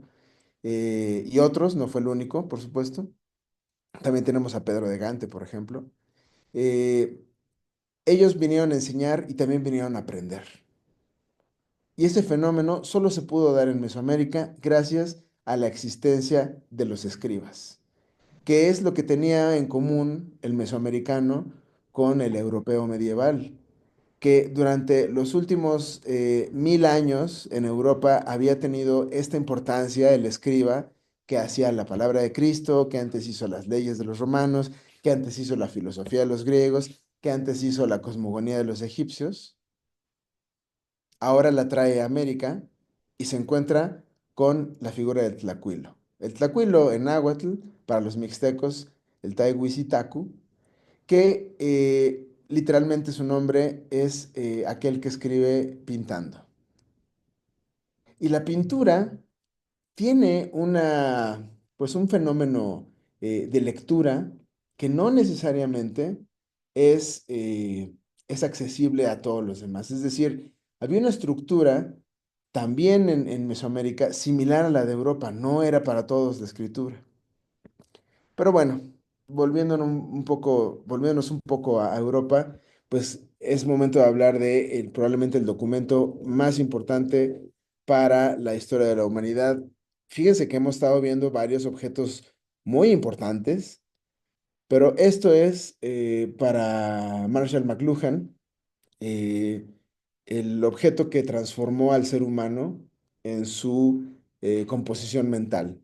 y otros, no fue el único, por supuesto, también tenemos a Pedro de Gante, por ejemplo. eh, Ellos vinieron a enseñar y también vinieron a aprender. Y ese fenómeno solo se pudo dar en Mesoamérica gracias a la existencia de los escribas, que es lo que tenía en común el mesoamericano con el europeo medieval, que durante los últimos 1000 años en Europa había tenido esta importancia el escriba que hacía la palabra de Cristo, que antes hizo las leyes de los romanos, que antes hizo la filosofía de los griegos, que antes hizo la cosmogonía de los egipcios. Ahora la trae a América y se encuentra con la figura del tlacuilo. El tlacuilo en náhuatl, para los mixtecos, el Taehuicitacu, que literalmente su nombre es aquel que escribe pintando. Y la pintura tiene pues un fenómeno de lectura que no necesariamente es accesible a todos los demás. Es decir, había una estructura también en Mesoamérica similar a la de Europa, no era para todos la escritura. Pero bueno, volviéndonos un poco a Europa, pues es momento de hablar de probablemente el documento más importante para la historia de la humanidad. Fíjense que hemos estado viendo varios objetos muy importantes, pero esto es para Marshall McLuhan eh, el objeto que transformó al ser humano en su composición mental.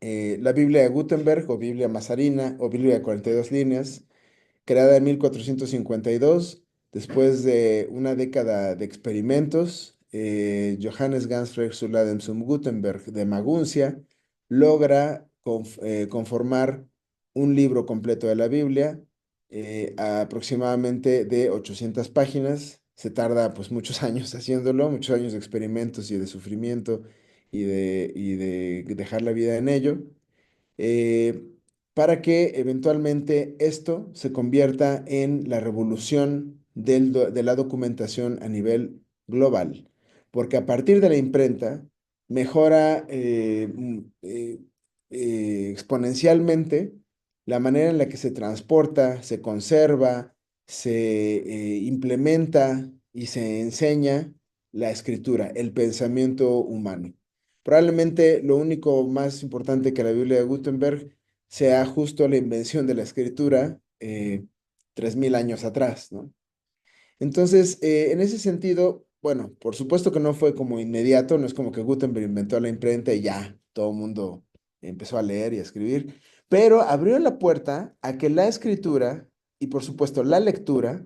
La Biblia de Gutenberg o Biblia Mazarina o Biblia de 42 líneas, creada en 1452, después de una década de experimentos, Johannes Gansfreg Suladen zum Gutenberg de Maguncia logra conformar un libro completo de la Biblia aproximadamente de 800 páginas. Se tarda pues muchos años haciéndolo, muchos años de experimentos y de sufrimiento y de dejar la vida en ello, eh, para que eventualmente esto se convierta en la revolución de la documentación a nivel global. Porque a partir de la imprenta mejora exponencialmente la manera en la que se transporta, se conserva, se implementa y se enseña la escritura, el pensamiento humano. Probablemente lo único más importante que la Biblia de Gutenberg sea justo la invención de la escritura 3000 años atrás, ¿no? Entonces, en ese sentido, bueno, por supuesto que no fue como inmediato, no es como que Gutenberg inventó la imprenta y ya todo el mundo empezó a leer y a escribir, pero abrió la puerta a que la escritura y por supuesto la lectura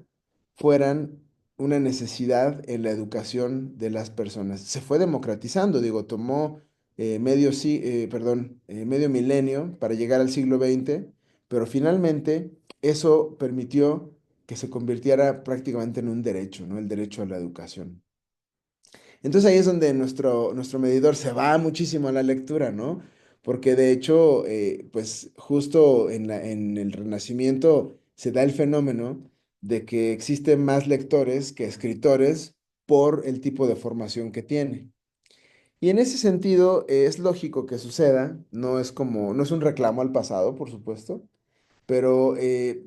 fueran una necesidad en la educación de las personas. Se fue democratizando, digo, tomó medio milenio para llegar al siglo XX, pero finalmente eso permitió que se convirtiera prácticamente en un derecho, ¿no? El derecho a la educación. Entonces ahí es donde nuestro medidor se va muchísimo a la lectura, ¿no? Porque de hecho, pues justo en el Renacimiento se da el fenómeno de que existen más lectores que escritores por el tipo de formación que tiene. Y en ese sentido, es lógico que suceda, no es un reclamo al pasado, por supuesto, pero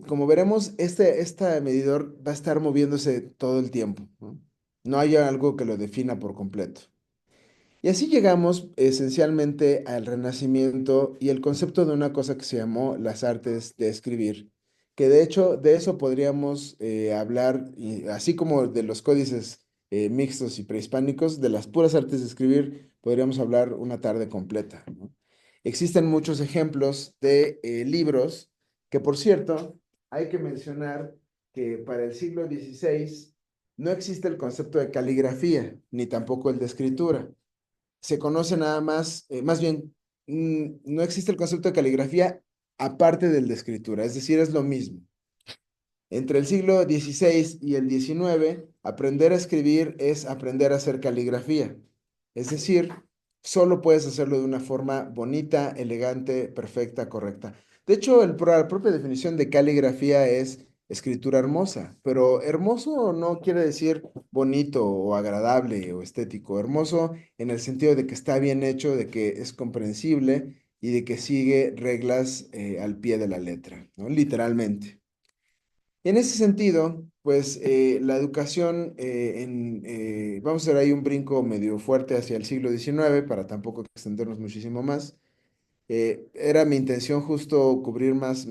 como veremos, este medidor va a estar moviéndose todo el tiempo, ¿no? No hay algo que lo defina por completo. Y así llegamos esencialmente al Renacimiento y el concepto de una cosa que se llamó las artes de escribir, que de hecho de eso podríamos hablar, así como de los códices mixtos y prehispánicos, de las puras artes de escribir, podríamos hablar una tarde completa, ¿no? Existen muchos ejemplos de libros que, por cierto, hay que mencionar que para el siglo XVI no existe el concepto de caligrafía, ni tampoco el de escritura. Se conoce nada más, más bien, no existe el concepto de caligrafía aparte del de escritura, es decir, es lo mismo. Entre el siglo XVI y el XIX, aprender a escribir es aprender a hacer caligrafía. Es decir, solo puedes hacerlo de una forma bonita, elegante, perfecta, correcta. De hecho, la propia definición de caligrafía es escritura hermosa, pero hermoso no quiere decir bonito o agradable o estético. Hermoso en el sentido de que está bien hecho, de que es comprensible y de que sigue reglas al pie de la letra, ¿no? Literalmente. En ese sentido, pues la educación, vamos a hacer ahí un brinco medio fuerte hacia el siglo XIX para tampoco extendernos muchísimo más. Era mi intención justo cubrir más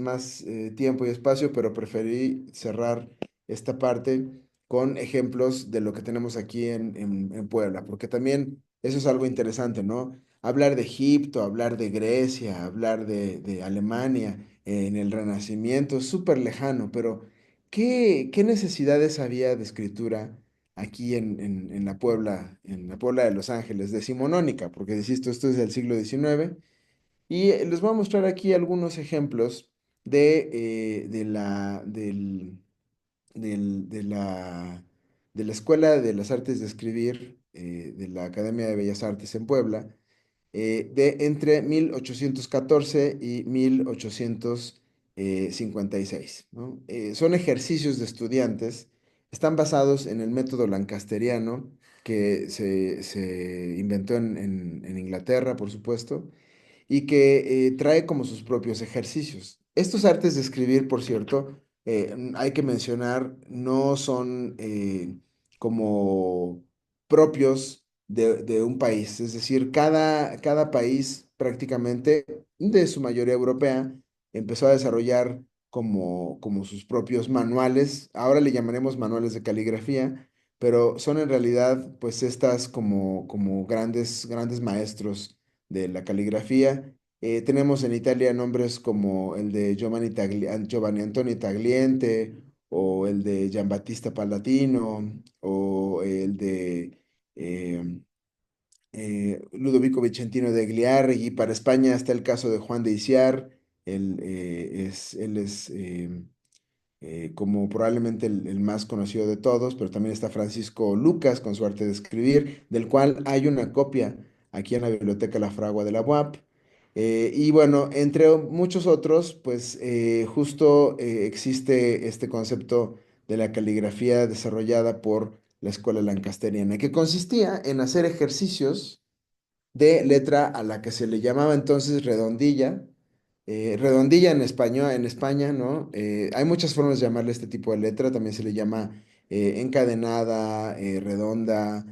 tiempo y espacio, pero preferí cerrar esta parte con ejemplos de lo que tenemos aquí en Puebla, porque también eso es algo interesante, ¿no? Hablar de Egipto, hablar de Grecia, hablar de Alemania en el Renacimiento, es súper lejano, pero ¿qué necesidades había de escritura aquí en la Puebla de Los Ángeles, decimonónica? Porque, insisto, esto es del siglo XIX. Y les voy a mostrar aquí algunos ejemplos de la, del- de la Escuela de las Artes de Escribir de la Academia de Bellas Artes en Puebla, de entre 1814 y 1856, ¿no? Son ejercicios de estudiantes, están basados en el método lancasteriano que se inventó en Inglaterra, por supuesto, y que trae como sus propios ejercicios. Estos artes de escribir, por cierto, hay que mencionar, no son como propios de un país, es decir, cada país prácticamente, de su mayoría europea, empezó a desarrollar como sus propios manuales, ahora le llamaremos manuales de caligrafía, pero son en realidad pues estas como grandes maestros de la caligrafía. Tenemos en Italia nombres como el de Giovanni Antonio Tagliente o el de Giambattista Pallatino o el de eh, Ludovico Vicentino de Gliarri. Para España está el caso de Juan de Isiar. Él es como probablemente el más conocido de todos, pero también está Francisco Lucas con su arte de escribir, del cual hay una copia aquí en la Biblioteca La Fragua de la UAP. Y bueno, entre muchos otros, pues justo existe este concepto de la caligrafía desarrollada por la escuela lancasteriana, que consistía en hacer ejercicios de letra a la que se le llamaba entonces redondilla. Redondilla en español, en España, ¿no? Hay muchas formas de llamarle este tipo de letra, también se le llama encadenada, redonda,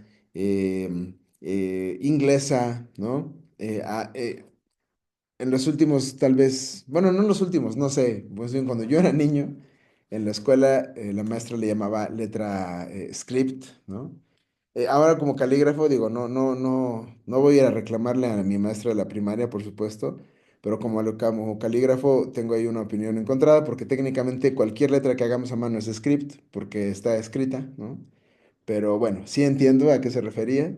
inglesa, ¿no? En los últimos, tal vez, bueno, no en los últimos, no sé, pues bien, cuando yo era niño, en la escuela, la maestra le llamaba letra script, ¿no? Ahora como calígrafo, digo, no voy a ir a reclamarle a mi maestra de la primaria, por supuesto, pero como calígrafo tengo ahí una opinión encontrada, porque técnicamente cualquier letra que hagamos a mano es script, porque está escrita, ¿no? Pero bueno, sí entiendo a qué se refería.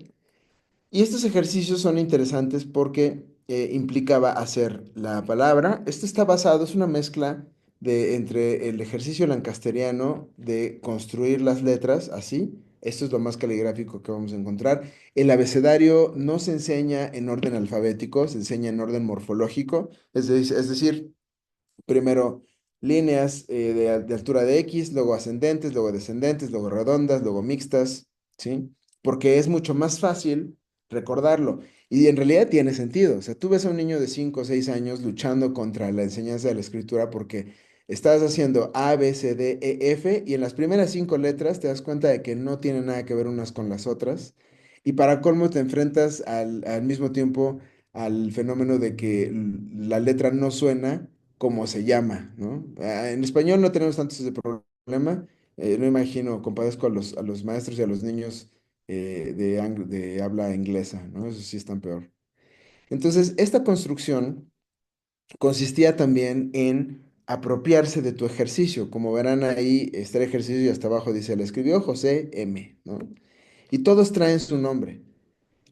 Y estos ejercicios son interesantes porque implicaba hacer la palabra. Esto está basado, es una mezcla entre el ejercicio lancasteriano de construir las letras así. Esto es lo más caligráfico que vamos a encontrar. El abecedario no se enseña en orden alfabético, se enseña en orden morfológico, es decir, primero líneas de altura de X, luego ascendentes, luego descendentes, luego redondas, luego mixtas, ¿sí? Porque es mucho más fácil recordarlo. Y en realidad tiene sentido. O sea, tú ves a un niño de 5 o 6 años luchando contra la enseñanza de la escritura porque estás haciendo A, B, C, D, E, F y en las primeras 5 letras te das cuenta de que no tienen nada que ver unas con las otras. Y para colmo te enfrentas al mismo tiempo al fenómeno de que la letra no suena como se llama, ¿no? En español no tenemos tanto ese problema. No imagino, compadezco a los maestros y a los niños de habla inglesa, ¿no? Eso sí están peor. Entonces, esta construcción consistía también en apropiarse de tu ejercicio. Como verán ahí, está el ejercicio y hasta abajo dice, le escribió José M, ¿no? Y todos traen su nombre.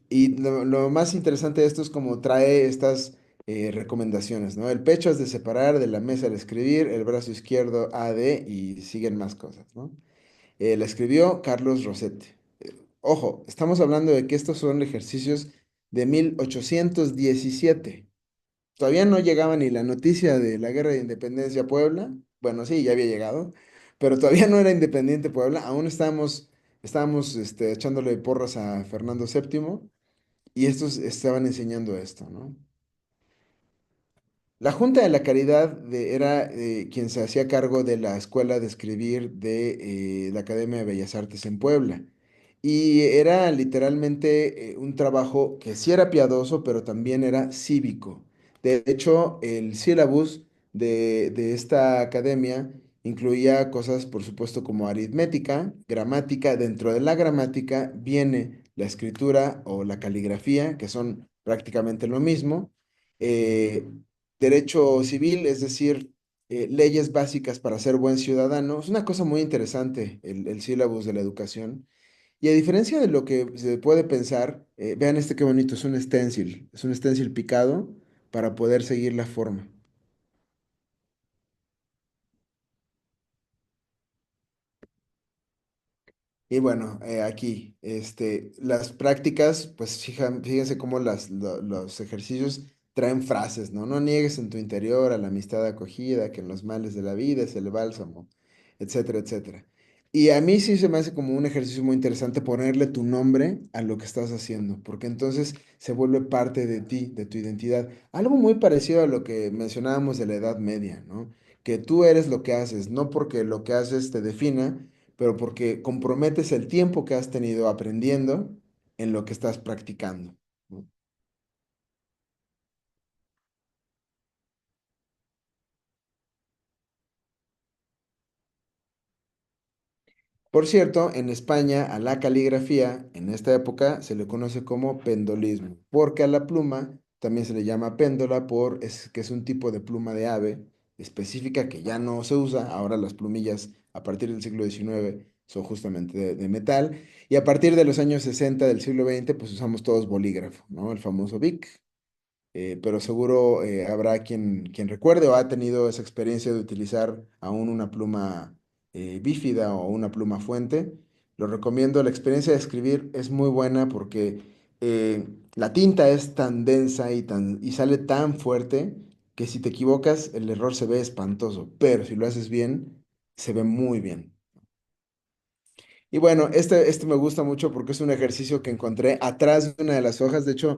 Y lo más interesante de esto es cómo trae estas recomendaciones, ¿no? El pecho es de separar de la mesa al escribir, el brazo izquierdo AD y siguen más cosas, ¿no? La escribió Carlos Rossetti. Ojo, estamos hablando de que estos son ejercicios de 1817. Todavía no llegaba ni la noticia de la Guerra de Independencia a Puebla. Bueno, sí, ya había llegado, pero todavía no era independiente Puebla. Aún estábamos echándole porras a Fernando VII y estos estaban enseñando esto, ¿no? La Junta de la Caridad era quien se hacía cargo de la escuela de escribir de la Academia de Bellas Artes en Puebla. Y era literalmente un trabajo que sí era piadoso, pero también era cívico. De hecho, el sílabus de esta academia incluía cosas, por supuesto, como aritmética, gramática. Dentro de la gramática viene la escritura o la caligrafía, que son prácticamente lo mismo. eh, Derecho civil, es decir, leyes básicas para ser buen ciudadano. Es una cosa muy interesante el sílabus de la educación. Y a diferencia de lo que se puede pensar, vean este qué bonito, es un stencil picado para poder seguir la forma. Y bueno, aquí, las prácticas, pues fíjense cómo los ejercicios traen frases, ¿no? No niegues en tu interior a la amistad acogida, que en los males de la vida es el bálsamo, etcétera, etcétera. Y a mí sí se me hace como un ejercicio muy interesante ponerle tu nombre a lo que estás haciendo, porque entonces se vuelve parte de ti, de tu identidad. Algo muy parecido a lo que mencionábamos de la Edad Media, ¿no? Que tú eres lo que haces, no porque lo que haces te defina, pero porque comprometes el tiempo que has tenido aprendiendo en lo que estás practicando, ¿no? Por cierto, en España a la caligrafía en esta época se le conoce como pendolismo, porque a la pluma también se le llama péndola que es un tipo de pluma de ave específica que ya no se usa. Ahora las plumillas a partir del siglo XIX son justamente de metal y a partir de los años 60 del siglo XX pues usamos todos bolígrafo, ¿no? El famoso Bic. pero seguro habrá quien recuerde o ha tenido esa experiencia de utilizar aún una pluma bífida o una pluma fuente. Lo recomiendo, la experiencia de escribir es muy buena porque la tinta es tan densa y sale tan fuerte que si te equivocas el error se ve espantoso, pero si lo haces bien, se ve muy bien. Y bueno, este me gusta mucho porque es un ejercicio que encontré atrás de una de las hojas. De hecho,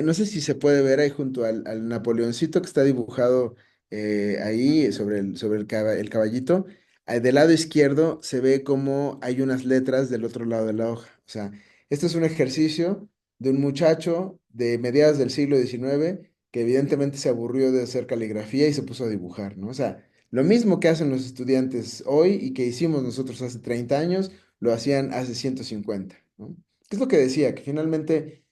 no sé si se puede ver ahí junto al Napoleoncito que está dibujado ahí sobre el caballito. Del lado izquierdo se ve como hay unas letras del otro lado de la hoja. O sea, este es un ejercicio de un muchacho de mediados del siglo XIX que evidentemente se aburrió de hacer caligrafía y se puso a dibujar, ¿no? O sea, lo mismo que hacen los estudiantes hoy y que hicimos nosotros hace 30 años lo hacían hace 150, ¿no? ¿Qué es lo que decía? Que finalmente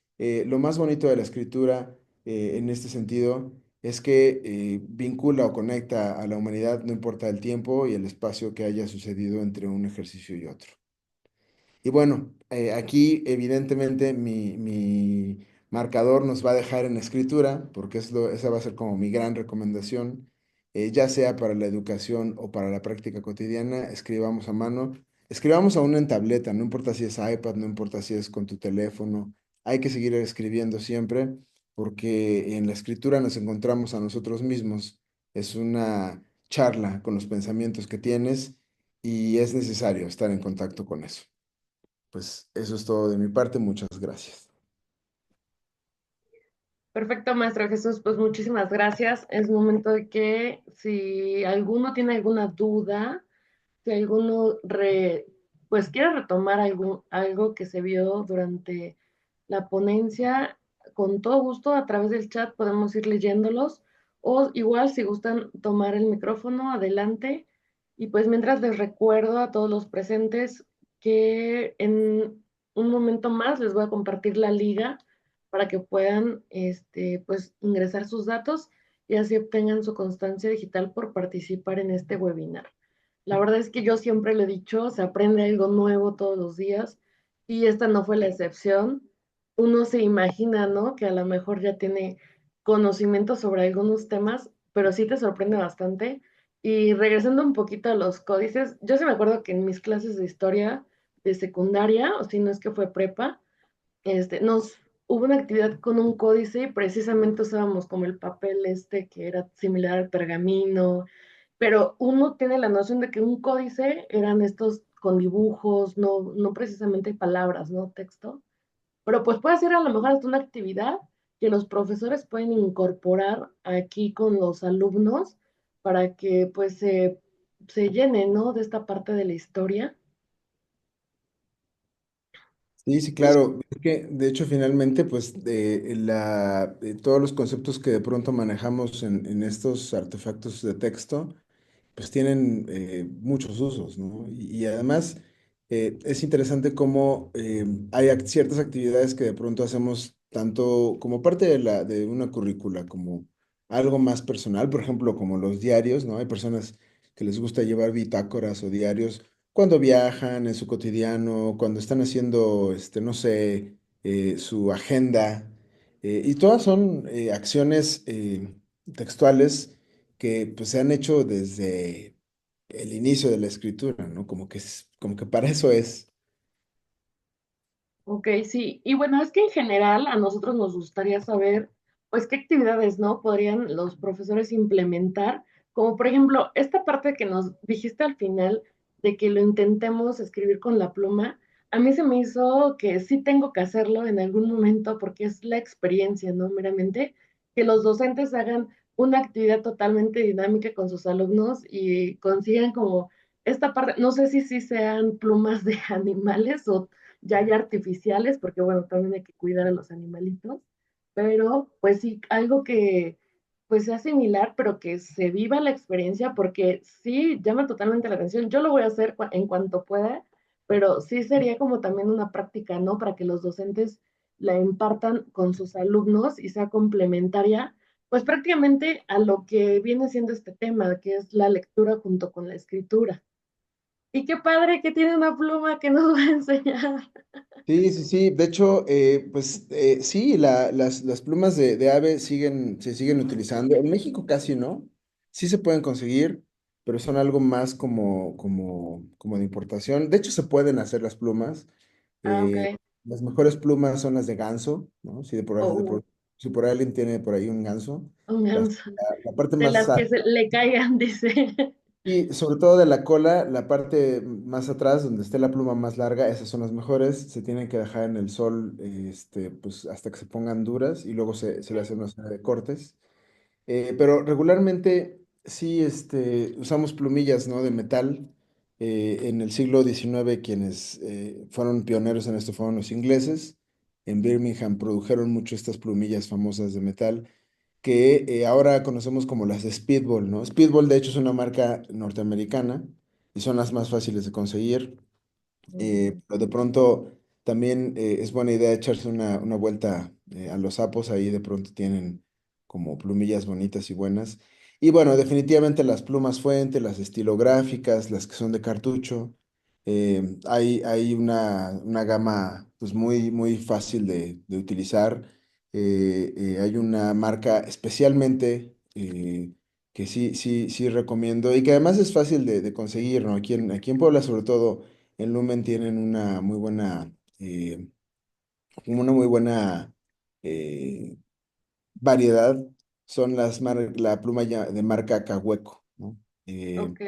lo más bonito de la escritura en este sentido es que vincula o conecta a la humanidad, no importa el tiempo y el espacio que haya sucedido entre un ejercicio y otro. Y bueno, aquí evidentemente mi marcador nos va a dejar en escritura, porque esa va a ser como mi gran recomendación, ya sea para la educación o para la práctica cotidiana, escribamos a mano, escribamos aún en tableta, no importa si es iPad, no importa si es con tu teléfono, hay que seguir escribiendo siempre, porque en la escritura nos encontramos a nosotros mismos, es una charla con los pensamientos que tienes y es necesario estar en contacto con eso. Pues eso es todo de mi parte. Muchas gracias. Perfecto, maestro Jesús, pues muchísimas gracias. Es momento de que si alguno tiene alguna duda, si alguno pues quiere retomar algo que se vio durante la ponencia, con todo gusto a través del chat podemos ir leyéndolos, o igual si gustan tomar el micrófono, adelante. Y pues mientras les recuerdo a todos los presentes que en un momento más les voy a compartir la liga para que puedan pues ingresar sus datos y así obtengan su constancia digital por participar en este webinar. La verdad es que yo siempre lo he dicho, se aprende algo nuevo todos los días y esta no fue la excepción. Uno se imagina, ¿no? Que a lo mejor ya tiene conocimiento sobre algunos temas, pero sí te sorprende bastante. Y regresando un poquito a los códices, yo sí me acuerdo que en mis clases de historia de secundaria, o si no es que fue prepa, hubo una actividad con un códice y precisamente usábamos como el papel que era similar al pergamino, pero uno tiene la noción de que un códice eran estos con dibujos, no precisamente palabras, ¿no? Texto. Pero pues puede ser a lo mejor hasta una actividad que los profesores pueden incorporar aquí con los alumnos para que pues se llenen, ¿no? De esta parte de la historia. Sí, sí, claro. Es que, de hecho, finalmente, pues, todos los conceptos que de pronto manejamos en estos artefactos de texto, pues tienen muchos usos, ¿no? Y además es interesante cómo hay ciertas actividades que de pronto hacemos tanto como parte de una currícula, como algo más personal, por ejemplo, como los diarios, ¿no? Hay personas que les gusta llevar bitácoras o diarios cuando viajan en su cotidiano, cuando están haciendo, no sé, su agenda, y todas son acciones textuales que pues se han hecho desde el inicio de la escritura, ¿no? Como que para eso es. Ok, sí. Y bueno, es que en general a nosotros nos gustaría saber, pues, qué actividades, ¿no? Podrían los profesores implementar, como por ejemplo, esta parte que nos dijiste al final de que lo intentemos escribir con la pluma, a mí se me hizo que sí tengo que hacerlo en algún momento porque es la experiencia, ¿no? Meramente, que los docentes hagan una actividad totalmente dinámica con sus alumnos y consigan como esta parte, no sé si sean plumas de animales o ya hay artificiales, porque bueno, también hay que cuidar a los animalitos, pero pues sí, algo que pues sea similar, pero que se viva la experiencia, porque sí llama totalmente la atención. Yo lo voy a hacer en cuanto pueda, pero sí sería como también una práctica, ¿no? Para que los docentes la impartan con sus alumnos y sea complementaria, pues prácticamente a lo que viene siendo este tema, que es la lectura junto con la escritura. Y qué padre que tiene una pluma que nos va a enseñar. Sí, sí, sí. De hecho, pues sí, las plumas de ave se siguen utilizando. En México casi no. Sí se pueden conseguir, pero son algo más como de importación. De hecho, se pueden hacer las plumas. Ah, ok. Eh, las mejores plumas son las de ganso, ¿no? Oh, Si por ahí alguien tiene por ahí un ganso. un Las- ganso. la parte De más, las que se le caigan, dice. y sobre todo de la cola, la parte más atrás, donde esté la pluma más larga, esas son las mejores. Se tienen que dejar en el sol, pues hasta que se pongan duras y luego se le hace una serie de cortes. Pero regularmente sí, usamos plumillas, ¿no? De metal. En el siglo XIX, quienes fueron pioneros en esto fueron los ingleses. En Birmingham produjeron mucho estas plumillas famosas de metal que ahora conocemos como las Speedball, ¿no? Speedball, de hecho, es una marca norteamericana y son las más fáciles de conseguir. Mm, Pero de pronto también es buena idea echarse una vuelta a los sapos, ahí de pronto tienen como plumillas bonitas y buenas. Y bueno, definitivamente las plumas fuente, las estilográficas, las que son de cartucho, hay una gama pues muy fácil de utilizar. Hay una marca especialmente que sí recomiendo y que además es fácil de conseguir, ¿no? Aquí en Puebla sobre todo en Lumen tienen una muy buena eh, variedad. Son la pluma de marca Cahueco, ¿no? Eh, ok.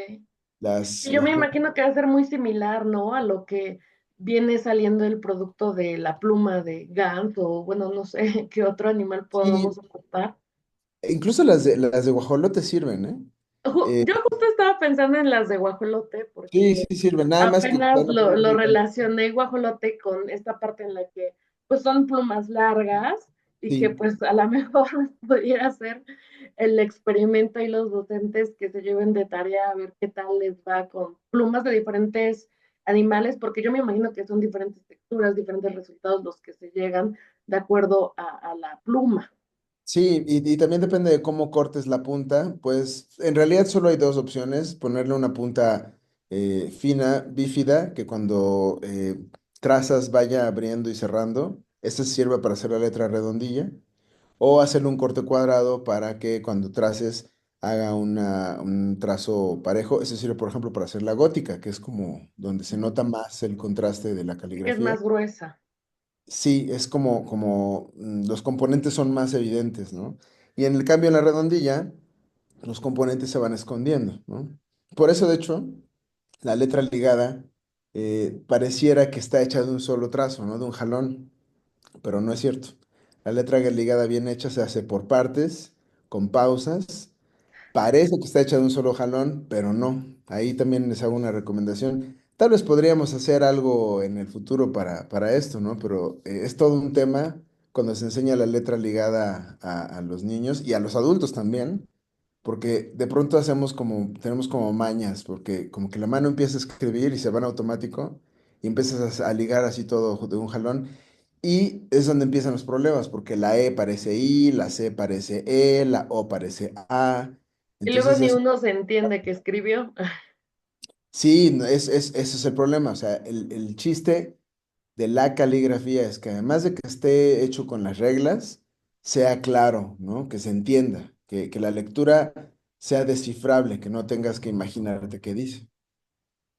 las, Y yo me las plu- imagino que va a ser muy similar, ¿no? A lo que viene saliendo el producto de la pluma de ganso, o bueno, no sé qué otro animal podamos sí, ocupar. incluso las de guajolote sirven, ¿eh? Eh, Yo justo estaba pensando en las de guajolote, sí, porque sí sirven, nada más que apenas van a poner lo muy buenas. relacioné guajolote con esta parte en la que pues son plumas largas y que Sí, pues a lo mejor pudiera ser el experimento y los docentes que se lleven de tarea a ver qué tal les va con plumas de diferentes animales, porque yo me imagino que son diferentes texturas, diferentes resultados los que se llegan de acuerdo a la pluma. sí, y también depende de cómo cortes la punta, pues en realidad solo hay dos opciones, ponerle una punta fina, bífida, que cuando trazas vaya abriendo y cerrando, esta sirve para hacer la letra redondilla, o hacerle un corte cuadrado para que cuando traces haga un trazo parejo. Eso sirve, por ejemplo, para hacer la gótica, que es como donde se Ujú. nota más el contraste de la Sí que es caligrafía. más gruesa. Sí, es como los componentes son más evidentes, ¿no? Y en el cambio en la redondilla, los componentes se van escondiendo, ¿no? Por eso, de hecho, la letra ligada pareciera que está hecha de un solo trazo, ¿no? De un jalón, pero no es cierto. La letra ligada bien hecha se hace por partes, con pausas. Parece que está hecha de un solo jalón, pero no. Ahí también les hago una recomendación. Tal vez podríamos hacer algo en el futuro para esto, ¿no? Pero es todo un tema cuando se enseña la letra ligada a los niños y a los adultos también, porque de pronto tenemos como mañas, porque como que la mano empieza a escribir y se va en automático y empiezas a ligar así todo de un jalón. Y es donde empiezan los problemas, porque la E parece I, la C parece E, la O parece A. Y luego Entonces, ni uno se entiende que escribió. sí, no, ese es el problema. O sea, el chiste de la caligrafía es que además de que esté hecho con las reglas, sea claro, ¿no? Que se entienda, que la lectura sea descifrable, que no tengas que imaginarte qué dice.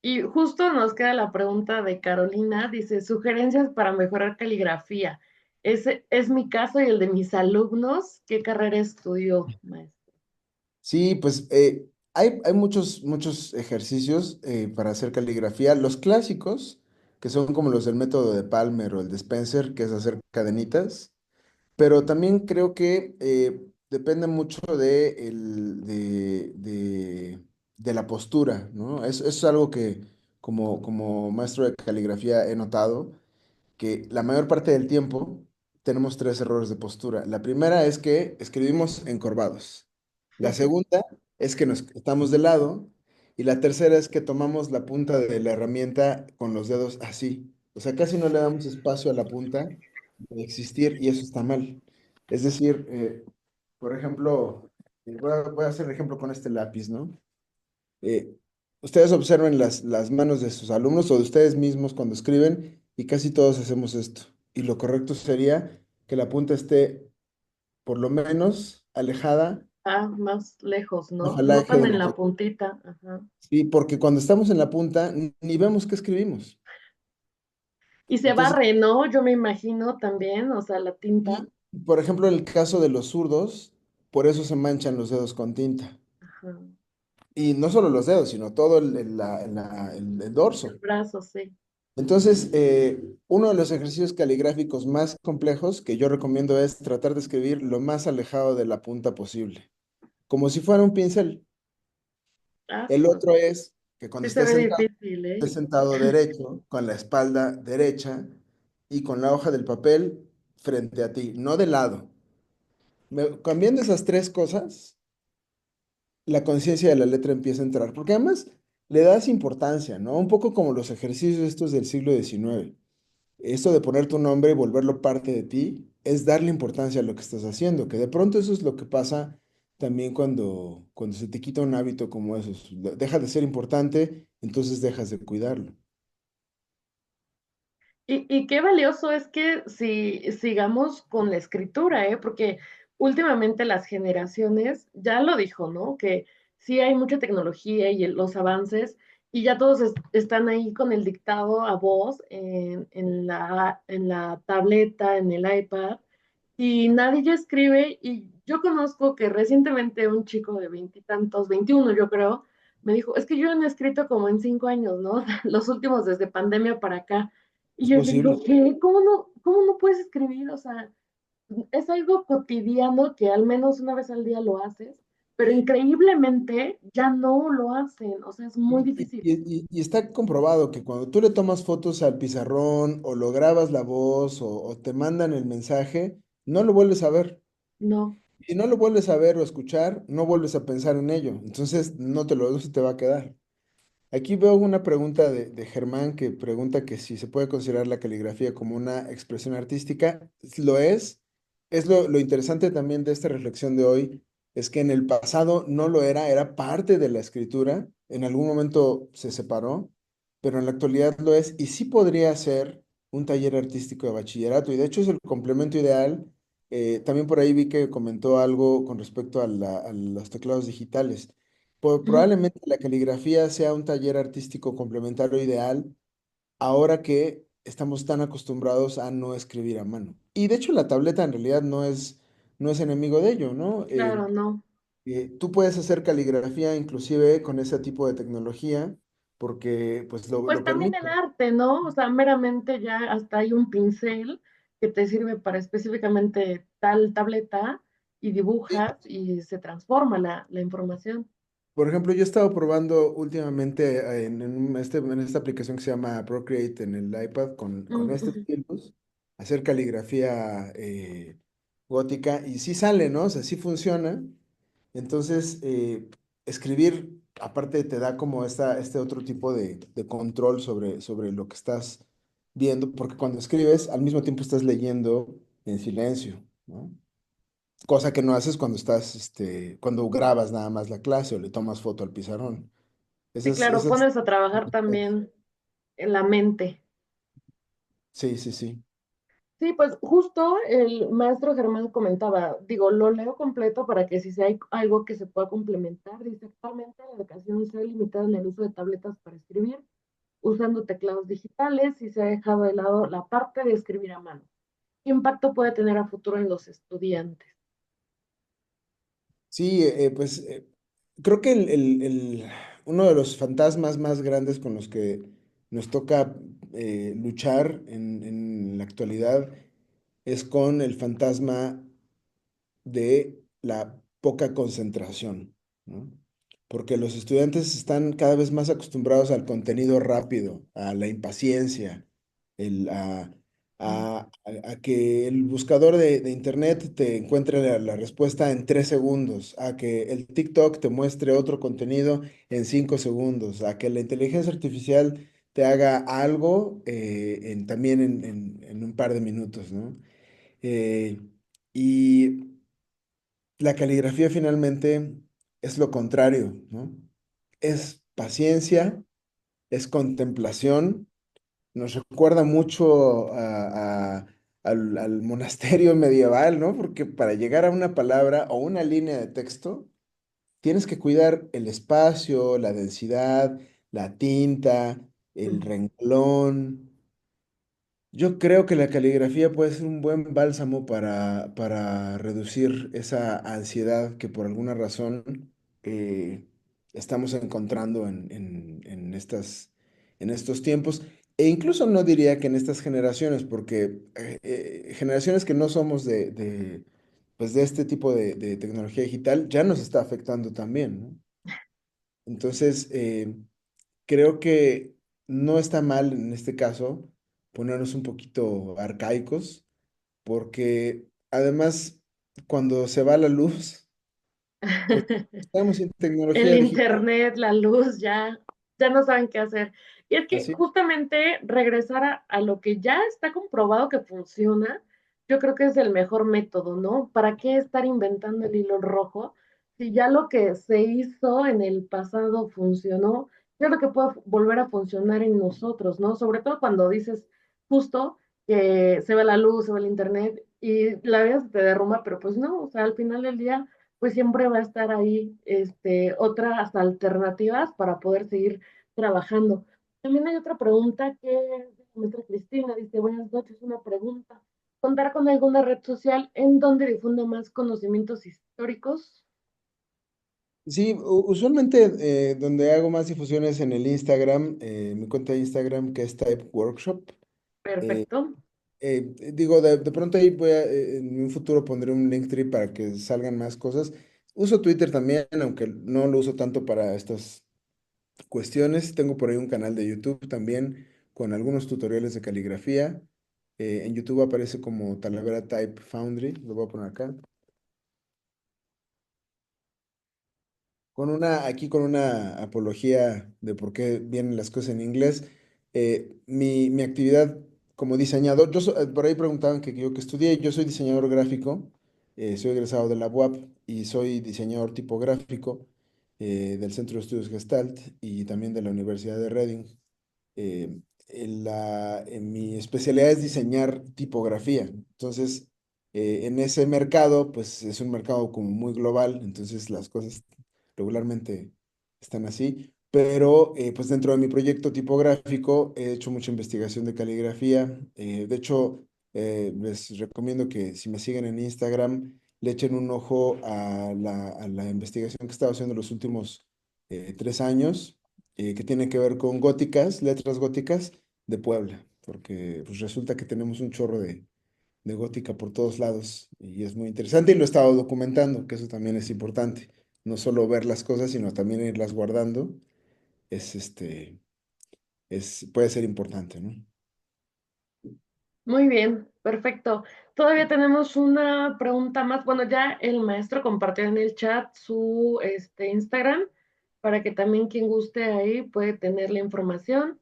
Y justo nos queda la pregunta de Carolina, dice, sugerencias para mejorar caligrafía. Ese es mi caso y el de mis alumnos. ¿Qué carrera estudió, maestro? Sí, pues hay muchos ejercicios para hacer caligrafía. Los clásicos, que son como los del método de Palmer o el de Spencer, que es hacer cadenitas. Pero también creo que depende mucho de la postura, ¿no? Eso es algo que como maestro de caligrafía he notado, que la mayor parte del tiempo tenemos tres errores de postura. La primera es que escribimos encorvados. La segunda es que nos estamos de lado. Y la tercera es que tomamos la punta de la herramienta con los dedos así. O sea, casi no le damos espacio a la punta de existir y eso está mal. Es decir, por ejemplo, voy a hacer el ejemplo con este lápiz, ¿no? Eh, Ustedes observen las manos de sus alumnos o de ustedes mismos cuando escriben y casi todos hacemos esto. Y lo correcto sería que la punta esté por lo menos alejada, Ah, más lejos, ¿no? ojalá No eje tan de en la la letra. puntita. Ajá. Sí, porque cuando estamos en la punta ni vemos qué escribimos. Y se Entonces, barre, ¿no? Yo me imagino también, o sea, la tinta. y, por ejemplo, en el caso de los zurdos, por eso se manchan los dedos con tinta. Ajá. Y no solo los dedos, sino todo el El dorso. brazo, sí. Entonces, uno de los ejercicios caligráficos más complejos que yo recomiendo es tratar de escribir lo más alejado de la punta posible, como si fuera un pincel. Ah, El otro es que cuando sí se ve difícil, ¿eh? estés sentado derecho, con la espalda derecha y con la hoja del papel frente a ti, no de lado. Cambiando esas tres cosas, la conciencia de la letra empieza a entrar, porque además le das importancia, ¿no? Un poco como los ejercicios estos del siglo XIX. Esto de poner tu nombre y volverlo parte de ti es darle importancia a lo que estás haciendo, que de pronto eso es lo que pasa también cuando se te quita un hábito como esos. Deja de ser importante, entonces dejas de cuidarlo. Y qué valioso es que si sigamos con la escritura, ¿eh? Porque últimamente las generaciones, ya lo dijo, ¿no? Que sí hay mucha tecnología y los avances, y ya todos están ahí con el dictado a voz en la tableta, en el iPad, y nadie ya escribe. Y yo conozco que recientemente un chico de veintitantos, 21 yo creo, me dijo, es que yo no he escrito como en 5 años, ¿no? Los últimos desde pandemia para acá. Y Es yo le digo, posible. ¿qué? Cómo no puedes escribir? O sea, es algo cotidiano que al menos una vez al día lo haces, pero increíblemente ya no lo hacen. O sea, es muy difícil. Y está comprobado que cuando tú le tomas fotos al pizarrón o lo grabas la voz o te mandan el mensaje, no lo vuelves a ver. No, Y no lo vuelves a ver o escuchar, no vuelves a pensar en ello. Entonces no se te va a quedar. Aquí veo una pregunta de Germán que pregunta que si se puede considerar la caligrafía como una expresión artística. Lo es. Es lo interesante también de esta reflexión de hoy, es que en el pasado no lo era, era parte de la escritura. En algún momento se separó, pero en la actualidad lo es. Y sí podría ser un taller artístico de bachillerato. Y de hecho es el complemento ideal. También por ahí vi que comentó algo con respecto a los teclados digitales. ujú, Probablemente la caligrafía sea un taller artístico complementario ideal ahora que estamos tan acostumbrados a no escribir a mano. Y de hecho la tableta en realidad no es enemigo de ello, ¿no? claro, no. Tú puedes hacer caligrafía inclusive con ese tipo de tecnología porque pues Pues lo también en permite. arte, ¿no? O sea, meramente ya hasta hay un pincel que te sirve para específicamente tal tableta y dibujas y se transforma la información. Por ejemplo, yo he estado probando últimamente en esta aplicación que se llama Procreate en el iPad con este Ujú. stylus, hacer caligrafía gótica y sí sale, ¿no? O sea, sí funciona. Entonces, escribir, aparte, te da como este otro tipo de control sobre lo que estás viendo, porque cuando escribes, al mismo tiempo estás leyendo en silencio, ¿no? Cosa que no haces cuando cuando grabas nada más la clase o le tomas foto al pizarrón. Sí, claro, Esas, pones a trabajar también en la mente. sí, sí, sí. Sí, pues justo el maestro Germán comentaba, digo, lo leo completo para que si hay algo que se pueda complementar. Dice, actualmente la educación se ha limitado en el uso de tabletas para escribir, usando teclados digitales y se ha dejado de lado la parte de escribir a mano. ¿Qué impacto puede tener a futuro en los estudiantes? Sí, pues creo que uno de los fantasmas más grandes con los que nos toca luchar en la actualidad es con el fantasma de la poca concentración, ¿no? Porque los estudiantes están cada vez más acostumbrados al contenido rápido, a la impaciencia, el, a que el buscador de internet te encuentre la respuesta en 3 segundos, a que el TikTok te muestre otro contenido en 5 segundos, a que la inteligencia artificial te haga algo también en un par de minutos, ¿no? Eh, y la caligrafía finalmente es lo contrario, ¿no? Es paciencia, es contemplación, nos recuerda mucho al monasterio medieval, ¿no? Porque para llegar a una palabra o una línea de texto, tienes que cuidar el espacio, la densidad, la tinta, el renglón. Yo creo que la caligrafía puede ser un buen bálsamo para reducir esa ansiedad que por alguna razón eh, estamos encontrando en estos tiempos. E incluso no diría que en estas generaciones, porque generaciones que no somos pues de este tipo de tecnología digital ya nos está afectando también, ¿no? Entonces, creo que no está mal en este caso ponernos un poquito arcaicos, porque además cuando se va la luz, pues estamos sin El tecnología digital. internet, la luz, ya no saben qué hacer. Y es que Así. justamente regresar a lo que ya está comprobado que funciona, yo creo que es el mejor método, ¿no? ¿Para qué estar inventando el hilo rojo? Si ya lo que se hizo en el pasado funcionó, yo creo que puede volver a funcionar en nosotros, ¿no? Sobre todo cuando dices justo que se va la luz, se va el internet y la vida se te derrumba, pero pues no, o sea, al final del día pues siempre va a estar ahí otras alternativas para poder seguir trabajando. También hay otra pregunta que la maestra Cristina dice, buenas noches, una pregunta. ¿Contar con alguna red social en donde difunda más conocimientos históricos? Sí, usualmente donde hago más difusiones en el Instagram, mi cuenta de Instagram que es Type Workshop. eh, Perfecto. Digo, de pronto ahí en un futuro pondré un Linktree para que salgan más cosas. Uso Twitter también, aunque no lo uso tanto para estas cuestiones. Tengo por ahí un canal de YouTube también con algunos tutoriales de caligrafía. En YouTube aparece como Talavera Type Foundry, lo voy a poner acá. Aquí con una apología de por qué vienen las cosas en inglés. Mi actividad como diseñador, por ahí preguntaban que yo que estudié, yo soy diseñador gráfico, soy egresado de la UAP y soy diseñador tipográfico del Centro de Estudios Gestalt y también de la Universidad de Reading. Mi especialidad es diseñar tipografía. Entonces, en ese mercado, pues es un mercado como muy global, entonces las cosas regularmente están así. Pero, pues dentro de mi proyecto tipográfico he hecho mucha investigación de caligrafía. De hecho, les recomiendo que si me siguen en Instagram, le echen un ojo a la investigación que he estado haciendo los últimos 3 años que tiene que ver con góticas, letras góticas de Puebla, porque pues resulta que tenemos un chorro de gótica por todos lados y es muy interesante y lo he estado documentando, que eso también es importante, no solo ver las cosas, sino también irlas guardando, puede ser importante, ¿no? Muy bien, perfecto. Todavía tenemos una pregunta más. Bueno, ya el maestro compartió en el chat su Instagram para que también quien guste ahí puede tener la información.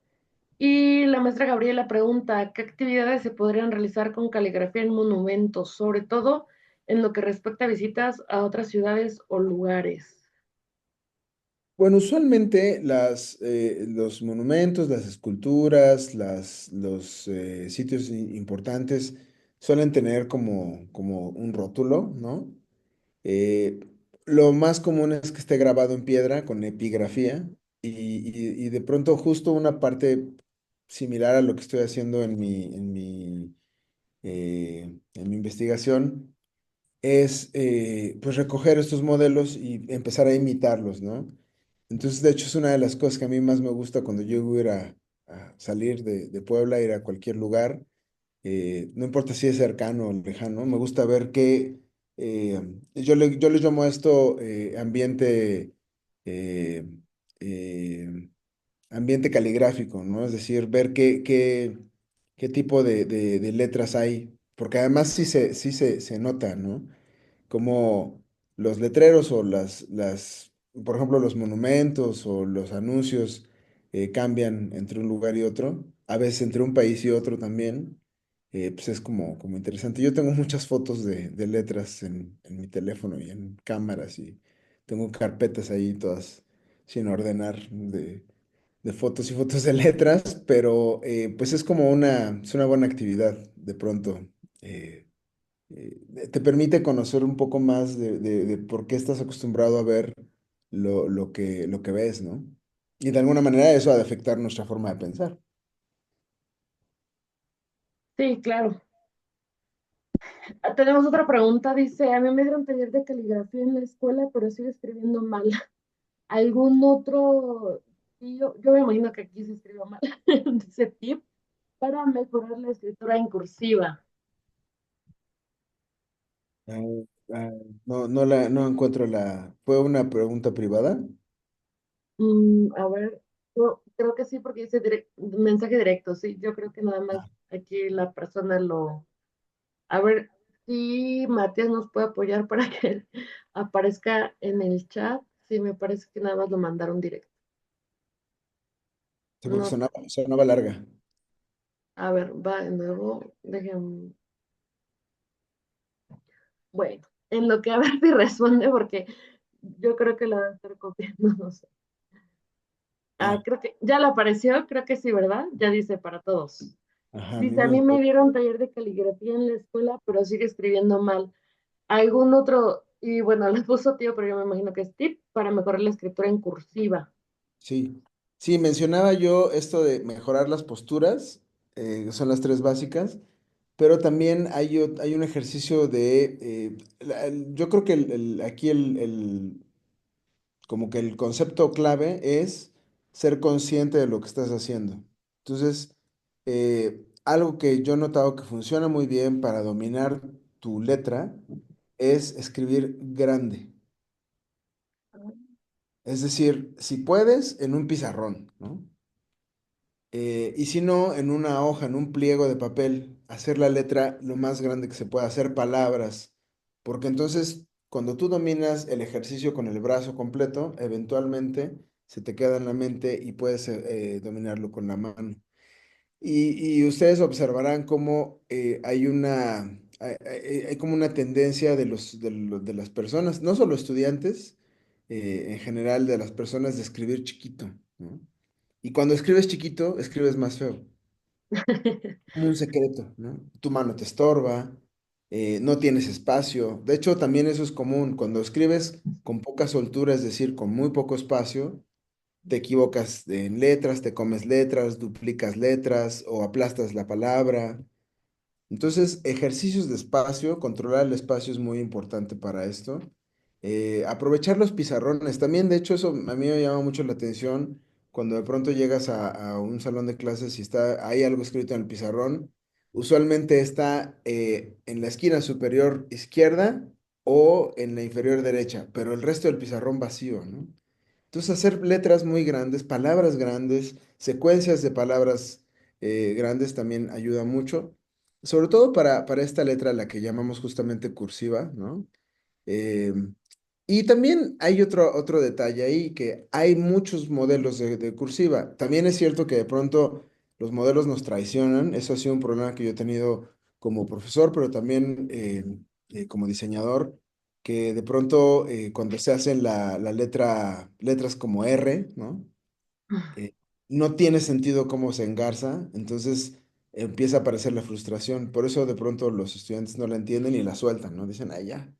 Y la maestra Gabriela pregunta, ¿qué actividades se podrían realizar con caligrafía en monumentos, sobre todo en lo que respecta a visitas a otras ciudades o lugares? Bueno, usualmente los monumentos, las esculturas, los sitios importantes suelen tener como un rótulo, ¿no? Eh, lo más común es que esté grabado en piedra con epigrafía y de pronto justo una parte similar a lo que estoy haciendo en mi investigación es pues recoger estos modelos y empezar a imitarlos, ¿no? Entonces, de hecho, es una de las cosas que a mí más me gusta cuando yo voy a ir a salir de Puebla, ir a cualquier lugar, no importa si es cercano o lejano, me gusta ver yo le llamo a esto eh, eh, ambiente caligráfico, ¿no? Es decir, ver qué tipo de letras hay, porque además sí se nota, ¿no? Como los letreros o por ejemplo, los monumentos o los anuncios cambian entre un lugar y otro, a veces entre un país y otro también, pues es como interesante. Yo tengo muchas fotos de letras en mi teléfono y en cámaras y tengo carpetas ahí todas sin ordenar de fotos y fotos de letras, pero pues es una buena actividad de pronto. eh, Te permite conocer un poco más de por qué estás acostumbrado a ver lo que ves, ¿no? Y de alguna manera eso ha de afectar nuestra forma de pensar. Sí, claro. Tenemos otra pregunta, dice, a mí me dieron taller de caligrafía en la escuela, pero sigo escribiendo mal. ¿Algún otro? Y yo me imagino que aquí se escribió mal. Dice tip para mejorar la escritura en cursiva. Ah, ah, no encuentro la... ¿Fue una pregunta privada? A ver, yo creo que sí, porque dice mensaje directo, sí. Yo creo que nada más aquí la persona lo... A ver si Matías nos puede apoyar para que aparezca en el chat. Sí, me parece que nada más lo mandaron directo. Sí, porque No, sonaba larga. a ver, va de nuevo. Dejen. Bueno, en lo que a ver si responde, porque yo creo que la va a estar copiando, no sé. Ah, Creo que ya le apareció, creo que sí, ¿verdad? Ya dice para todos. ajá, a mí Dice, a mí me... me dieron taller de caligrafía en la escuela, pero sigue escribiendo mal. ¿Algún otro? Y bueno, le puso tío, pero yo me imagino que es tip para mejorar la escritura en cursiva. Sí, sí, mencionaba yo esto de mejorar las posturas, son las tres básicas, pero también hay un ejercicio de, yo creo que aquí como que el concepto clave es ser consciente de lo que estás haciendo. Entonces, algo que yo he notado que funciona muy bien para dominar tu letra es escribir grande. Es decir, si puedes, en un pizarrón, ¿no? Y si no, en una hoja, en un pliego de papel, hacer la letra lo más grande que se pueda, hacer palabras, porque entonces cuando tú dominas el ejercicio con el brazo completo, eventualmente se te queda en la mente y puedes dominarlo con la mano. Y ustedes observarán cómo hay como una tendencia de las personas, no solo estudiantes, en general de las personas de escribir chiquito, ¿no? Y cuando escribes chiquito, escribes más feo. Como un secreto, ¿no? Tu mano te estorba, no tienes espacio. De hecho, también eso es común. Cuando escribes con poca soltura, es decir, con muy poco espacio, te equivocas en letras, te comes letras, duplicas letras o aplastas la palabra. Entonces, ejercicios de espacio, controlar el espacio es muy importante para esto. Aprovechar los pizarrones. También, de hecho, eso a mí me llama mucho la atención cuando de pronto llegas a un salón de clases y hay algo escrito en el pizarrón. Usualmente está en la esquina superior izquierda o en la inferior derecha, pero el resto del pizarrón vacío, ¿no? Entonces, hacer letras muy grandes, palabras grandes, secuencias de palabras grandes también ayuda mucho, sobre todo para esta letra, la que llamamos justamente cursiva, ¿no? Eh, y también hay otro detalle ahí, que hay muchos modelos de cursiva. También es cierto que de pronto los modelos nos traicionan, eso ha sido un problema que yo he tenido como profesor, pero también como diseñador que de pronto cuando se hacen letras como R, ¿no? Eh, no tiene sentido cómo se engarza, entonces empieza a aparecer la frustración. Por eso de pronto los estudiantes no la entienden y la sueltan, ¿no? Dicen, ah, ya.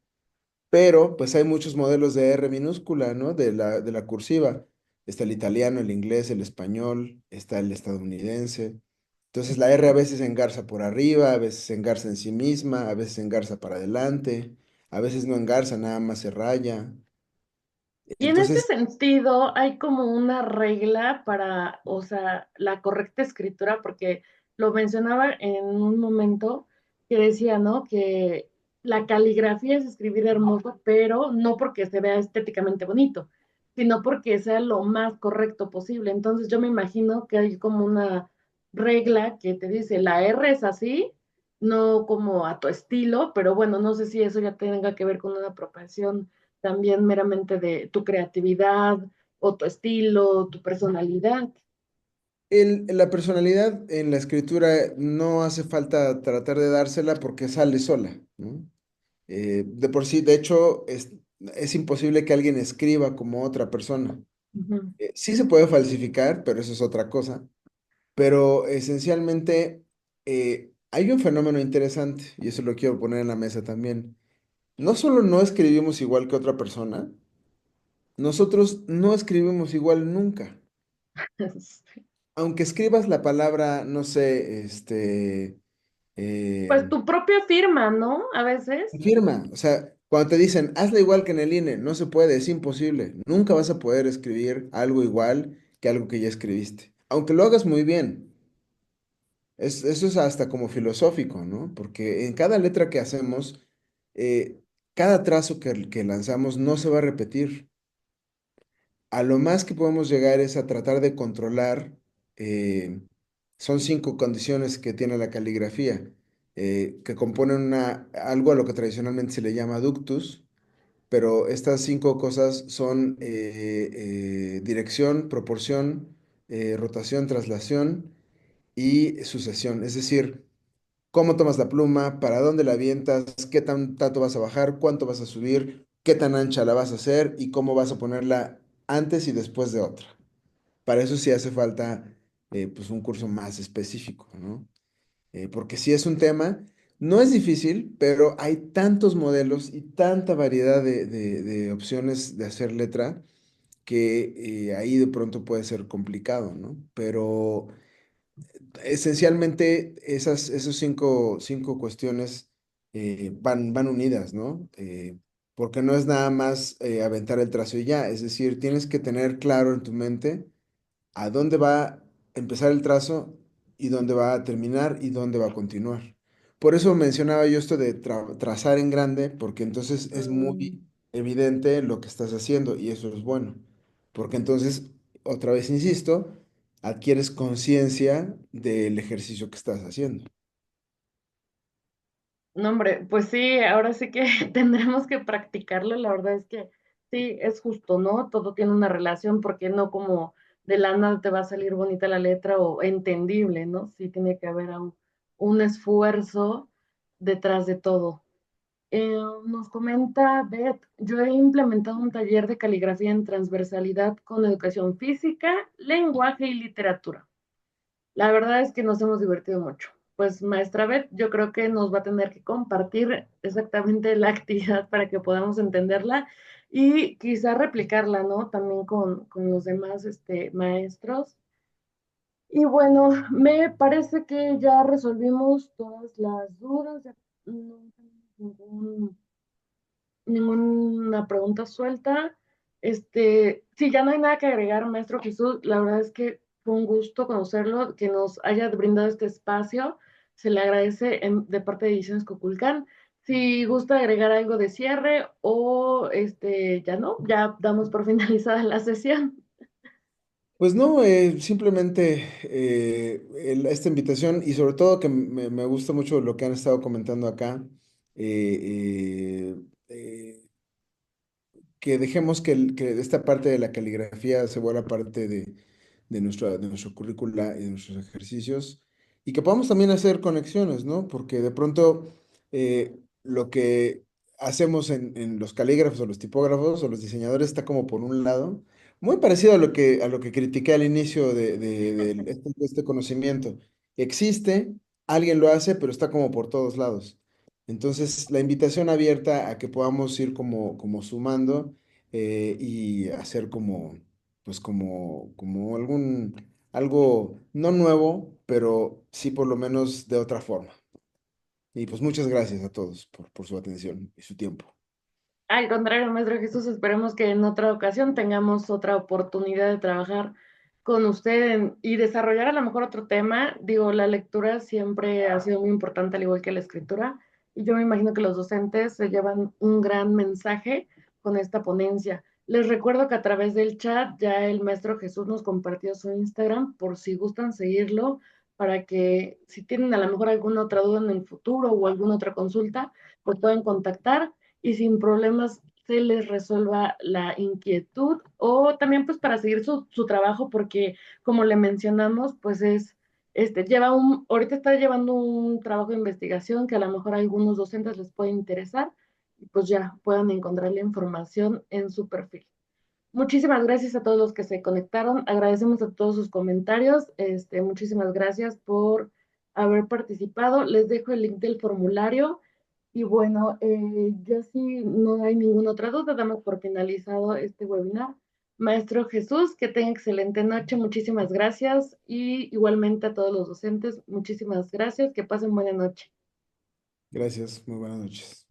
Pero pues hay muchos modelos de R minúscula, ¿no? De la cursiva. Está el italiano, el inglés, el español, está el estadounidense. Entonces la R a veces se engarza por arriba, a veces se engarza en sí misma, a veces se engarza para adelante, a veces no engarza, nada más se raya. Y en este Entonces, sentido, hay como una regla para, o sea, la correcta escritura, porque lo mencionaba en un momento que decía, ¿no? Que la caligrafía es escribir hermoso, pero no porque se vea estéticamente bonito, sino porque sea lo más correcto posible. Entonces yo me imagino que hay como una regla que te dice, la R es así, no como a tu estilo, pero bueno, no sé si eso ya tenga que ver con una propensión también meramente de tu creatividad o tu estilo, tu personalidad. la personalidad en la escritura no hace falta tratar de dársela porque sale sola, ¿no? De por sí, de hecho, es imposible que alguien escriba como otra persona. Ujú. Sí se puede falsificar, pero eso es otra cosa. Pero esencialmente hay un fenómeno interesante y eso lo quiero poner en la mesa también. No solo no escribimos igual que otra persona, nosotros no escribimos igual nunca. Aunque escribas la palabra, no sé, Pues eh, tu propia firma, ¿no? A veces. firma, o sea, cuando te dicen, hazla igual que en el INE, no se puede, es imposible. Nunca vas a poder escribir algo igual que algo que ya escribiste. Aunque lo hagas muy bien. Eso es hasta como filosófico, ¿no? Porque en cada letra que hacemos, eh, cada trazo que lanzamos no se va a repetir. A lo más que podemos llegar es a tratar de controlar, eh, son 5 condiciones que tiene la caligrafía, que componen algo a lo que tradicionalmente se le llama ductus, pero estas 5 cosas son dirección, proporción, rotación, traslación y sucesión. Es decir, cómo tomas la pluma, para dónde la avientas, qué tanto vas a bajar, cuánto vas a subir, qué tan ancha la vas a hacer y cómo vas a ponerla antes y después de otra. Para eso sí hace falta pues un curso más específico, ¿no? Porque sí es un tema, no es difícil, pero hay tantos modelos y tanta variedad de opciones de hacer letra que ahí de pronto puede ser complicado, ¿no? Pero esencialmente esos cinco cuestiones van unidas, ¿no? Porque no es nada más aventar el trazo y ya, es decir, tienes que tener claro en tu mente a dónde va a empezar el trazo y dónde va a terminar y dónde va a continuar. Por eso mencionaba yo esto de trazar en grande, porque entonces es Mm, muy evidente lo que estás haciendo y eso es bueno, porque entonces, otra vez insisto, adquieres conciencia del ejercicio que estás haciendo. no, hombre, pues sí, ahora sí que tendremos que practicarlo. La verdad es que sí, es justo, ¿no? Todo tiene una relación porque no como de la nada te va a salir bonita la letra o entendible, ¿no? Sí tiene que haber un esfuerzo detrás de todo. Nos comenta Beth, yo he implementado un taller de caligrafía en transversalidad con educación física, lenguaje y literatura. La verdad es que nos hemos divertido mucho. Pues maestra Beth, yo creo que nos va a tener que compartir exactamente la actividad para que podamos entenderla y quizá replicarla, ¿no? También con los demás maestros. Y bueno, me parece que ya resolvimos todas las dudas, ya no tenemos ninguna pregunta suelta. Sí, ya no hay nada que agregar, maestro Jesús. La verdad es que fue un gusto conocerlo, que nos haya brindado este espacio. Se le agradece de parte de Ediciones Coculcán. Si gusta agregar algo de cierre o ya no, ya damos por finalizada la sesión. Pues no, simplemente esta invitación y sobre todo que me gusta mucho lo que han estado comentando acá. eh, eh, eh, que dejemos que esta parte de la caligrafía se vuelva parte de nuestro currícula y de nuestros ejercicios y que podamos también hacer conexiones, ¿no? Porque de pronto lo que hacemos en los calígrafos o los tipógrafos o los diseñadores está como por un lado, muy parecido a lo que critiqué al inicio de este conocimiento. Existe, alguien lo hace, pero está como por todos lados. Entonces, la invitación abierta a que podamos ir como sumando y hacer pues como algo no nuevo, pero sí por lo menos de otra forma. Y pues muchas gracias a todos por su atención y su tiempo. Al contrario, maestro Jesús, esperemos que en otra ocasión tengamos otra oportunidad de trabajar con usted y desarrollar a lo mejor otro tema. Digo, la lectura siempre ha sido muy importante, al igual que la escritura, y yo me imagino que los docentes se llevan un gran mensaje con esta ponencia. Les recuerdo que a través del chat ya el maestro Jesús nos compartió su Instagram por si gustan seguirlo, para que si tienen a lo mejor alguna otra duda en el futuro o alguna otra consulta, pues pueden contactar y sin problemas se les resuelva la inquietud o también pues para seguir su trabajo porque como le mencionamos pues ahorita está llevando un trabajo de investigación que a lo mejor a algunos docentes les puede interesar y pues ya puedan encontrar la información en su perfil. Muchísimas gracias a todos los que se conectaron. Agradecemos a todos sus comentarios. Muchísimas gracias por haber participado. Les dejo el link del formulario. Y bueno, ya si no hay ninguna otra duda, damos por finalizado este webinar. Maestro Jesús, que tenga excelente noche. Muchísimas gracias. Y igualmente a todos los docentes, muchísimas gracias. Que pasen buena noche. Gracias, muy buenas noches.